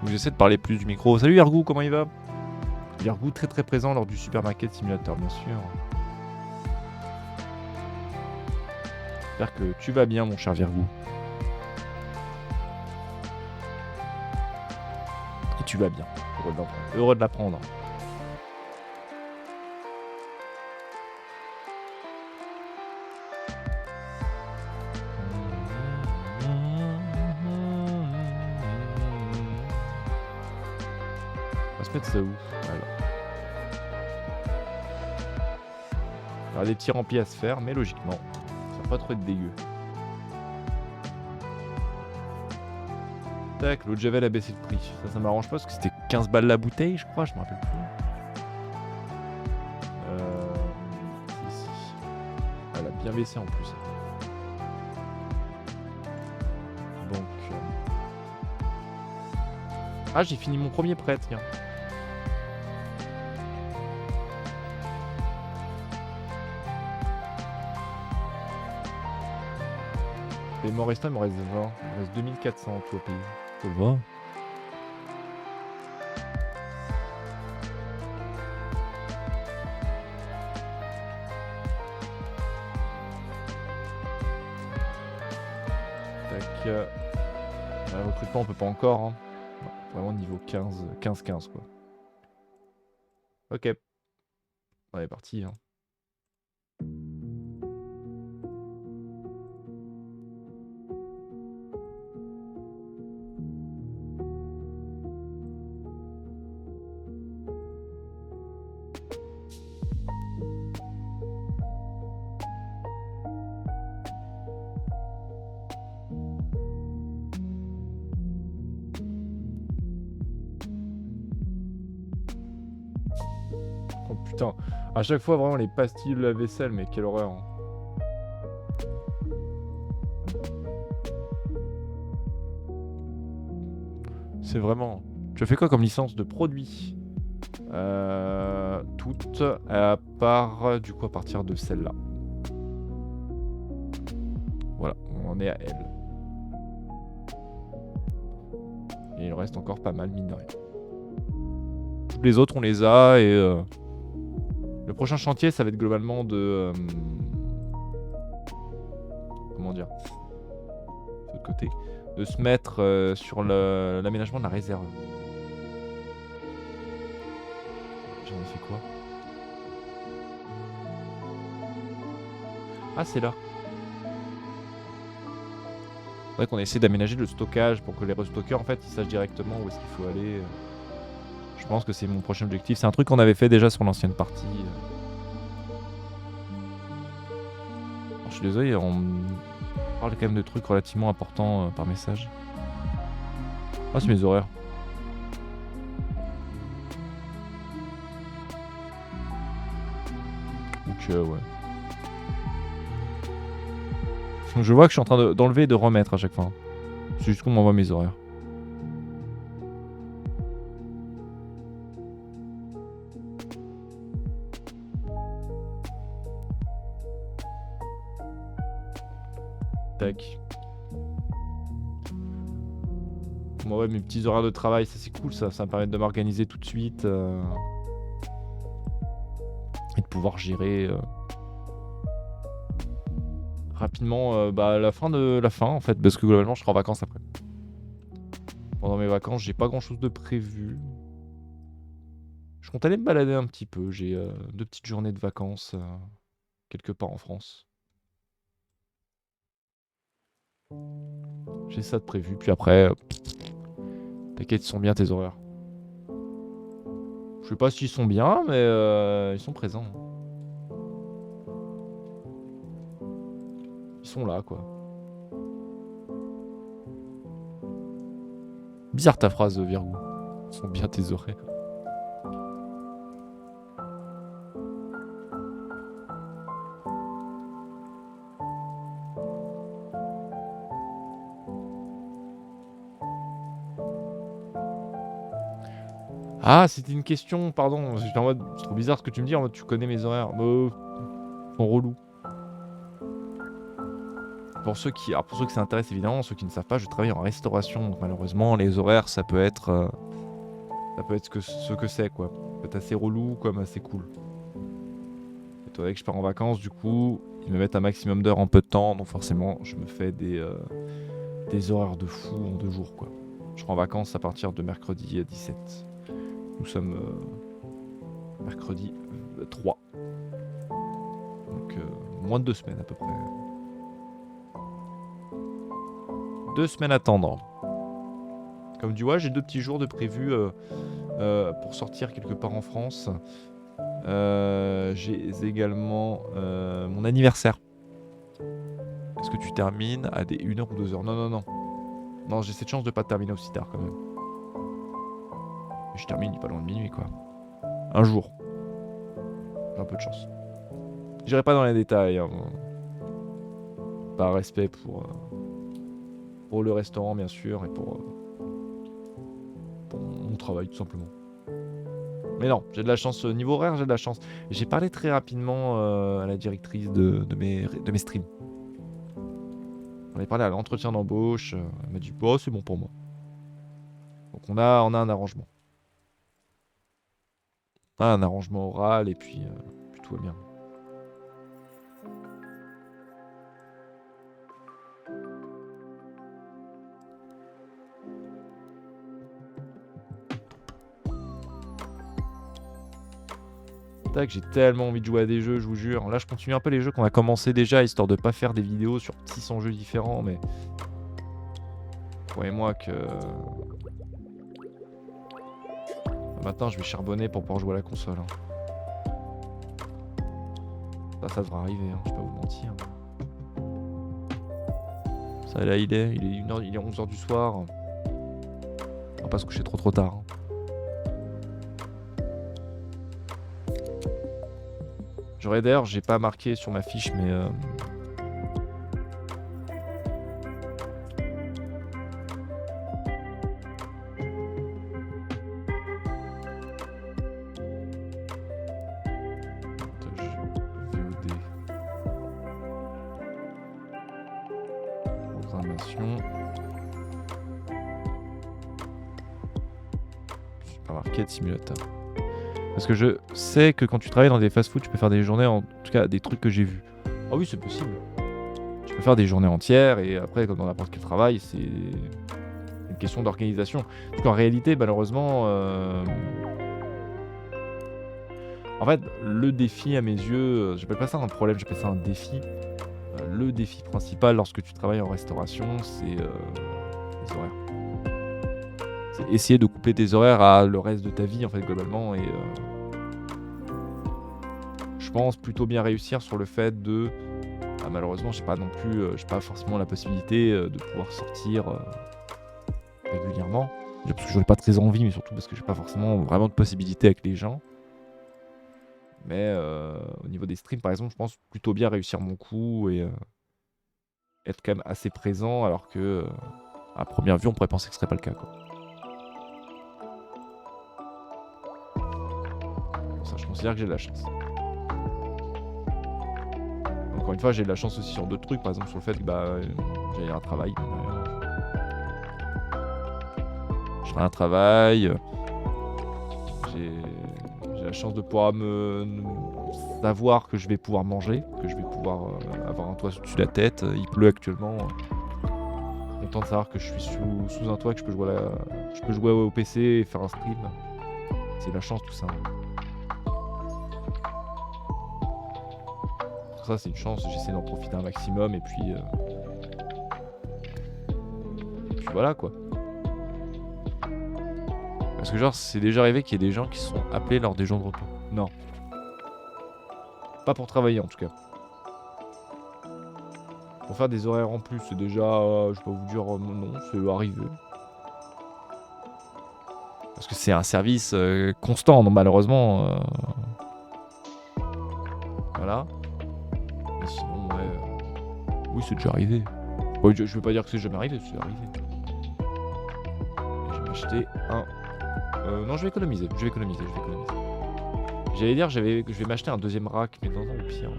J'essaie de parler plus du micro. Salut Yargou, comment il va? Yargou très très présent lors du Supermarket Simulator, bien sûr. J'espère que tu vas bien, mon cher Virgou. Et tu vas bien. Heureux de l'apprendre. On va se mettre ça où? Voilà. Il y aura des petits remplis à se faire, mais logiquement, ça va pas trop être dégueu. Tac, l'eau de Javel a baissé le prix. Ça m'arrange pas parce que c'était 15 balles la bouteille, je crois, je me rappelle plus. Si. Elle a bien baissé en plus. Donc. Ah, j'ai fini mon premier prêt, tiens. Et mon restant, il me reste 20. Il me reste 2400 tout au pays. Ça va. Tac. Le recrutement, on peut pas encore. Hein. Non, vraiment niveau 15 quoi. Ok. On est parti. Hein. Oh putain, à chaque fois vraiment les pastilles de la vaisselle, mais quelle horreur. Hein. C'est vraiment... Tu as fait quoi comme licence de produit? Toutes, à part du coup à partir de celle-là. Voilà, on en est à elle. Et il reste encore pas mal, mine de rien. Toutes les autres, on les a et... Le prochain chantier, ça va être globalement de... comment dire? De l'autre côté. De se mettre sur l'aménagement de la réserve. J'en ai fait quoi? Ah, c'est là. C'est vrai qu'on essaie d'aménager le stockage pour que les restockers, en fait, ils sachent directement où est-ce qu'il faut aller. Je pense que c'est mon prochain objectif. C'est un truc qu'on avait fait déjà sur l'ancienne partie. Alors, je suis désolé, on parle quand même de trucs relativement importants par message. Ah, c'est mes horaires. Ok, ouais. Je vois que je suis en train d'enlever et de remettre à chaque fois. C'est juste qu'on m'envoie mes horaires. Tac. Bon, ouais, mes petits horaires de travail, ça c'est cool, ça me permet de m'organiser tout de suite. Et de pouvoir gérer... rapidement la fin en fait, parce que globalement je serai en vacances après. Pendant mes vacances j'ai pas grand chose de prévu. Je Je compte aller me balader un petit peu. J'ai 2 petites journées de vacances quelque part en France. J'ai ça de prévu. Puis après, t'inquiète, ils sont bien tes horaires. Je sais pas s'ils sont bien, mais ils sont présents. Ils sont là, quoi. Bizarre ta phrase, Virgo. Ils sont bien tes horaires. Ah, c'était une question, pardon. J'étais en mode, c'est trop bizarre ce que tu me dis, en mode, tu connais mes horaires. Ils sont relous. Pour ceux qui s'intéressent, évidemment, ceux qui ne savent pas, je travaille en restauration. Donc malheureusement, les horaires, ça peut être ce que c'est, quoi. Ça peut être assez relou comme assez cool. Étant donné que je pars en vacances, du coup, ils me mettent un maximum d'heures en peu de temps. Donc forcément, je me fais des horaires de fou en 2 jours, quoi. Je serai en vacances à partir de mercredi 17. Nous sommes mercredi 3. Donc moins de 2 semaines à peu près. 2 semaines à attendre. Comme tu vois, j'ai 2 petits jours de prévu pour sortir quelque part en France. J'ai également mon anniversaire. Est-ce que tu termines à des 1h ou 2h? Non. Non, j'ai cette chance de pas terminer aussi tard quand même. Je termine pas loin de minuit, quoi. Un jour. J'ai un peu de chance. J'irai pas dans les détails. Hein. Par respect pour le restaurant, bien sûr, et pour mon travail, tout simplement. Mais non, j'ai de la chance. Niveau horaire, j'ai de la chance. J'ai parlé très rapidement à la directrice de mes streams. On avait parlé à l'entretien d'embauche. Elle m'a dit, oh, c'est bon pour moi. Donc on a un arrangement. On a un arrangement oral et puis tout va bien. Tac, j'ai tellement envie de jouer à des jeux, je vous jure. Là, je continue un peu les jeux qu'on a commencé déjà, histoire de pas faire des vidéos sur 600 jeux différents, mais... Croyez-moi que... Maintenant, je vais charbonner pour pouvoir jouer à la console. Hein. Ça devrait arriver, hein, je vais pas vous mentir. Ça, là, il est 11h du soir. On va pas se coucher trop tard. Hein. J'aurais d'ailleurs, j'ai pas marqué sur ma fiche, mais... VOD. Programmation. Supermarket simulator. Parce que je sais que quand tu travailles dans des fast-food, tu peux faire des journées, en tout cas des trucs que j'ai vus. Ah oui, c'est possible. Tu peux faire des journées entières et après, comme dans n'importe quel travail, c'est une question d'organisation. Parce qu'en réalité, malheureusement, en fait, le défi à mes yeux, j'appelle pas ça un problème, j'appelle ça un défi. Le défi principal lorsque tu travailles en restauration, c'est les horaires. C'est essayer de couper tes horaires à le reste de ta vie, en fait, globalement, et je pense plutôt bien réussir sur le fait de... malheureusement, j'ai pas non plus, j'ai pas forcément la possibilité de pouvoir sortir régulièrement. Déjà parce que j'aurais pas très envie, mais surtout parce que j'ai pas forcément vraiment de possibilité avec les gens. Mais au niveau des streams, par exemple, je pense plutôt bien réussir mon coup et être quand même assez présent, alors que à première vue, on pourrait penser que ce serait pas le cas, quoi. Ça, je considère que j'ai de la chance. Encore une fois, j'ai de la chance aussi sur d'autres trucs, par exemple sur le fait que j'ai un travail. Je ferai un travail. J'ai la chance de pouvoir savoir que je vais pouvoir manger, que je vais pouvoir avoir un toit au-dessus de la tête. Il pleut actuellement. Content de savoir que je suis sous un toit, que je peux jouer au PC et faire un stream. C'est la chance tout ça. Ça c'est une chance, j'essaie d'en profiter un maximum et puis voilà quoi. Parce que genre c'est déjà arrivé qu'il y ait des gens qui sont appelés lors des jours de repos. Non. Pas pour travailler en tout cas. Pour faire des horaires en plus, c'est déjà, je vais pas vous dire non, c'est arrivé. Parce que c'est un service constant, donc malheureusement. Voilà. Mais sinon, ouais. Oui, c'est déjà arrivé. Bon, je vais pas dire que c'est jamais arrivé, c'est arrivé. Et je vais m'acheter un. Non, je vais économiser. J'allais dire, je vais m'acheter un deuxième rack, mais non, au pire.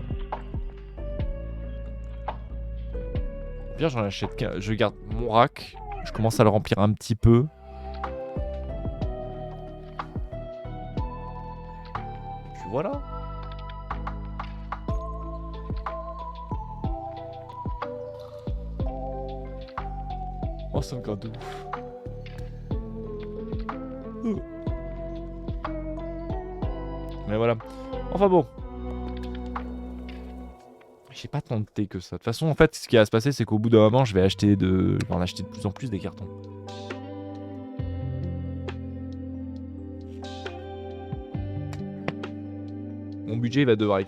Au pire, j'en achète qu'un. Je garde mon rack. Je commence à le remplir un petit peu. Puis voilà. Oh, c'est encore de ouf. Mais voilà. Enfin bon. J'ai pas tant de thé que ça. De toute façon, en fait, ce qui va se passer, c'est qu'au bout d'un moment, je vais en acheter de plus en plus des cartons. Mon budget il va devoir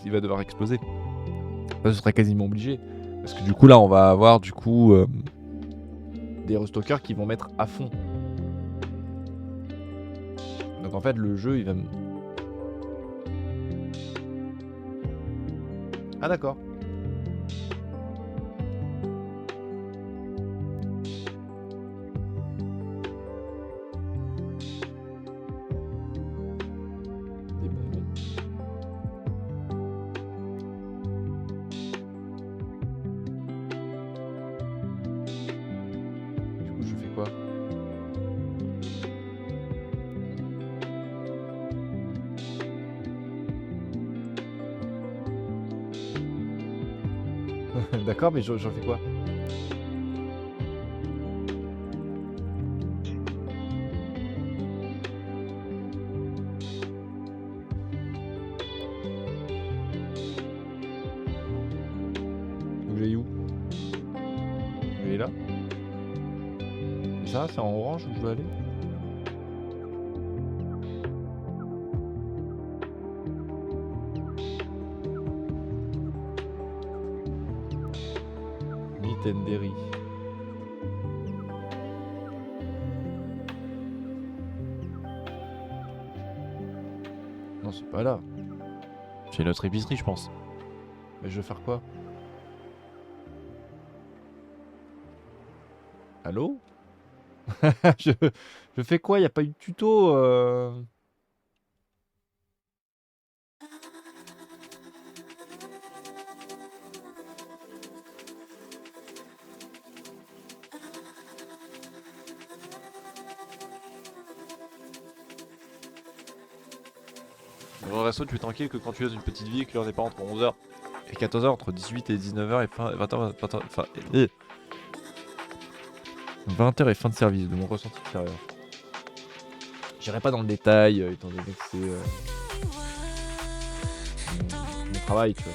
exploser. Ça, ce serait quasiment obligé. Parce que du coup, là, on va avoir du coup des restockers qui vont mettre à fond. Donc en fait, le jeu, il va me... Ah d'accord. Des bonbons. Du coup, je fais quoi? D'accord, mais j'en fais quoi? Donc j'aille où? Je vais là. Et ça, c'est en orange où je dois aller? Tenderi. Non, c'est pas là. C'est notre épicerie, je pense. Mais je vais faire quoi? Allô? je fais quoi? Y a pas eu de tuto Dans le resto, tu es tranquille que quand tu as une petite vie et que l'heure n'est pas entre 11h et 14h, entre 18 et 19h et 20h, 20h et fin de service, de mon ressenti extérieur. J'irai pas dans le détail, étant donné que c'est mon travail, tu vois.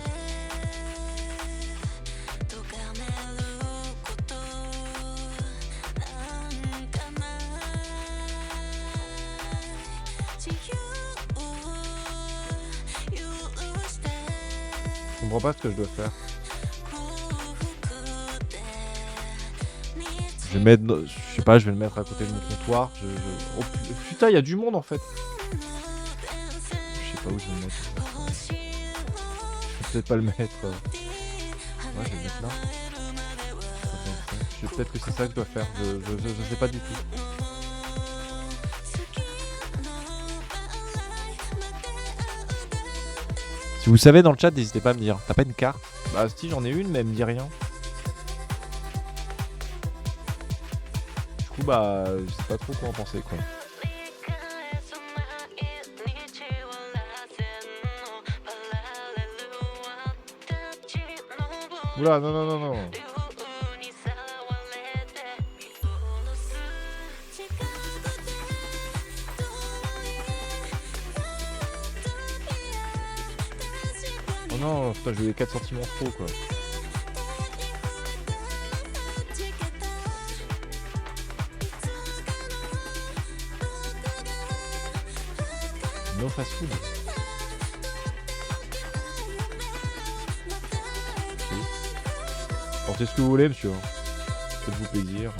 Je comprends pas ce que je dois faire. Je vais mettre, je sais pas, je vais le mettre à côté de mon comptoir. Oh putain, il y a du monde en fait. Je sais pas où je vais le mettre. Je vais peut-être pas le mettre. Ouais, je vais le mettre là. Peut-être que c'est ça que je dois faire. Je sais pas du tout. Si vous savez dans le chat, n'hésitez pas à me dire. T'as pas une carte? Bah si, j'en ai une, mais elle me dit rien. Du coup, bah, je sais pas trop quoi en penser, quoi. Oula, non, non, non, non. Oh non, putain, j'ai eu 4 sentiments trop, quoi. No fast food. Si. Portez ce que vous voulez, monsieur. Faites-vous plaisir.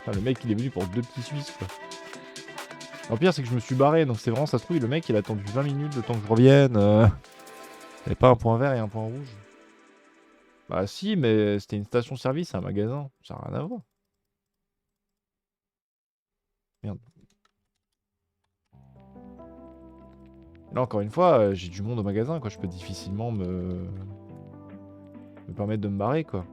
Ah, le mec, il est venu pour 2 petits Suisses, quoi. Le pire, c'est que je me suis barré, donc c'est vraiment, ça se trouve, le mec, il a attendu 20 minutes le temps que je revienne. Il n'y avait pas un point vert et un point rouge. Bah si, mais c'était une station-service, un magasin. Ça n'a rien à voir. Merde. Là, encore une fois, j'ai du monde au magasin, quoi. Je peux difficilement me permettre de me barrer, quoi.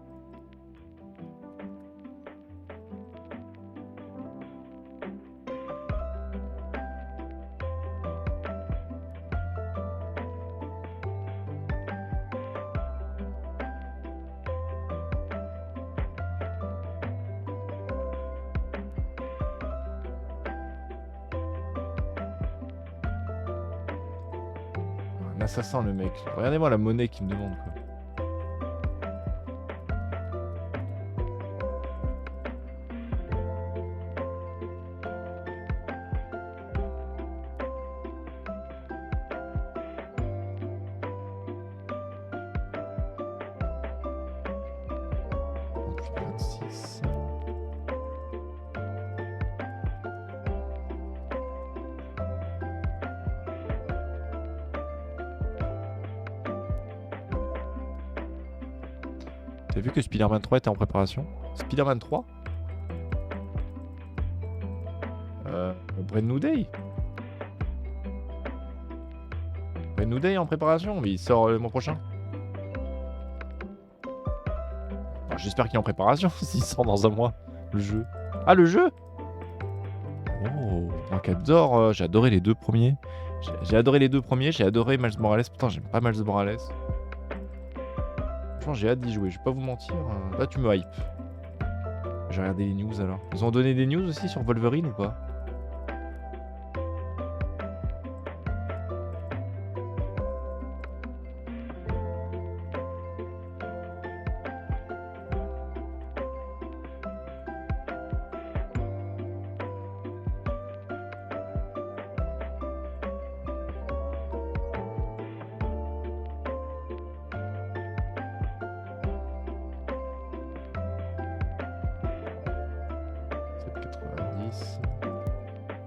Un assassin, le mec. Regardez-moi la monnaie qu'il me demande, quoi. T'as vu que Spider-Man 3 était en préparation? Spider-Man 3? Brand New Day? Brand New Day en préparation, mais il sort le mois prochain. Enfin, j'espère qu'il est en préparation s'il sort dans un mois, le jeu. Ah, le jeu? Oh, moi qu'adore, j'ai adoré les 2 premiers. J'ai adoré les 2 premiers, j'ai adoré Miles Morales. Putain, j'aime pas Miles Morales. Franchement, j'ai hâte d'y jouer, je vais pas vous mentir. Là, tu me hype. J'ai regardé les news alors. Ils ont donné des news aussi sur Wolverine ou pas?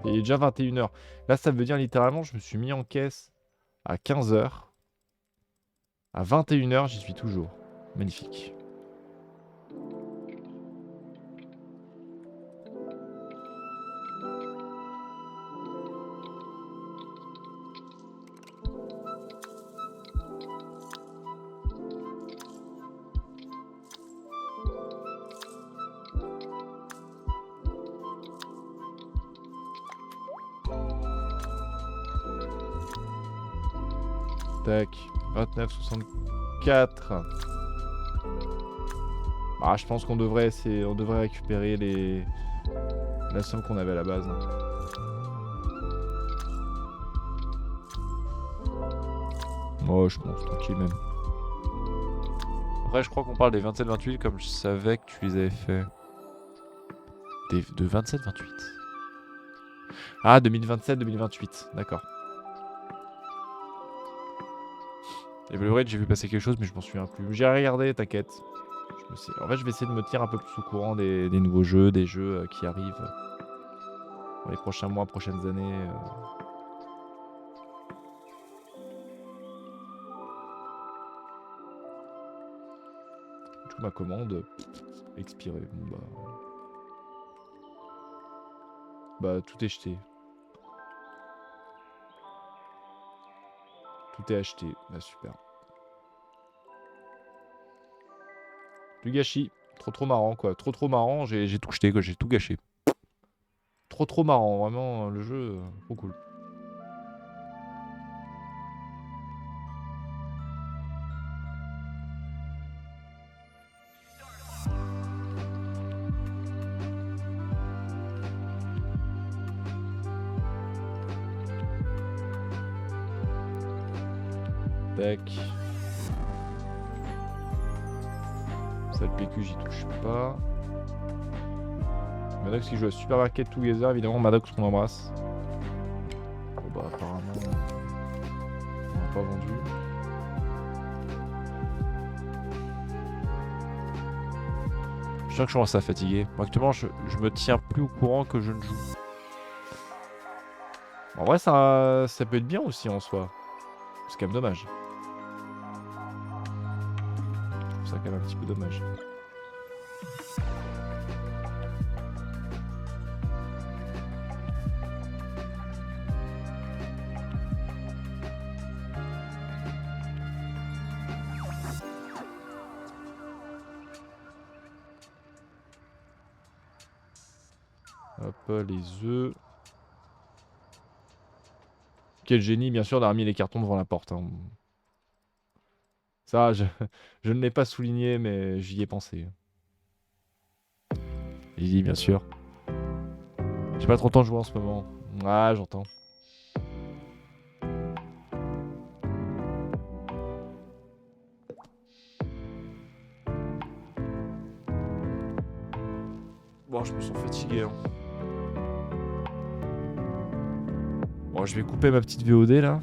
Il est déjà 21h. Là, ça veut dire littéralement, je me suis mis en caisse à 15h. À 21h, j'y suis toujours. Magnifique. Tac, 29,64. Ah, je pense qu'on devrait récupérer la somme qu'on avait à la base. Oh, je pense, tranquille même. Après, je crois qu'on parle des 27-28 comme je savais que tu les avais fait. De 27-28. Ah, 2027-2028, d'accord. Et Blue Ridge, j'ai vu passer quelque chose, mais je m'en souviens plus. J'ai regardé, t'inquiète. En fait, je vais essayer de me tenir un peu plus au courant des nouveaux jeux, des jeux qui arrivent dans les prochains mois, prochaines années. Du coup, ma commande expirée. Bon, bah, tout est jeté. Tout est acheté. Bah, super. Du gâchis. Trop marrant, quoi. Trop marrant. J'ai tout jeté, quoi. J'ai tout gâché. Trop marrant. Vraiment, le jeu, trop cool. Tac. Ça, le PQ, j'y touche pas. Maddox qui joue à Supermarket Together, évidemment. Maddox qu'on embrasse. Bon, bah, apparemment, on n'a pas vendu. Je sens que je commence à fatiguer. Moi, actuellement, je me tiens plus au courant que je ne joue. En vrai, ça peut être bien aussi en soi. C'est quand même dommage. Je trouve ça quand même un petit peu dommage. Hop, les œufs. Quel génie, bien sûr, d'avoir mis les cartons devant la porte. Hein. Ça, je ne l'ai pas souligné, mais j'y ai pensé. Lily, bien sûr. J'ai pas trop le temps de jouer en ce moment. Ah, j'entends. Bon, je me sens fatigué. Hein. Bon, je vais couper ma petite VOD là.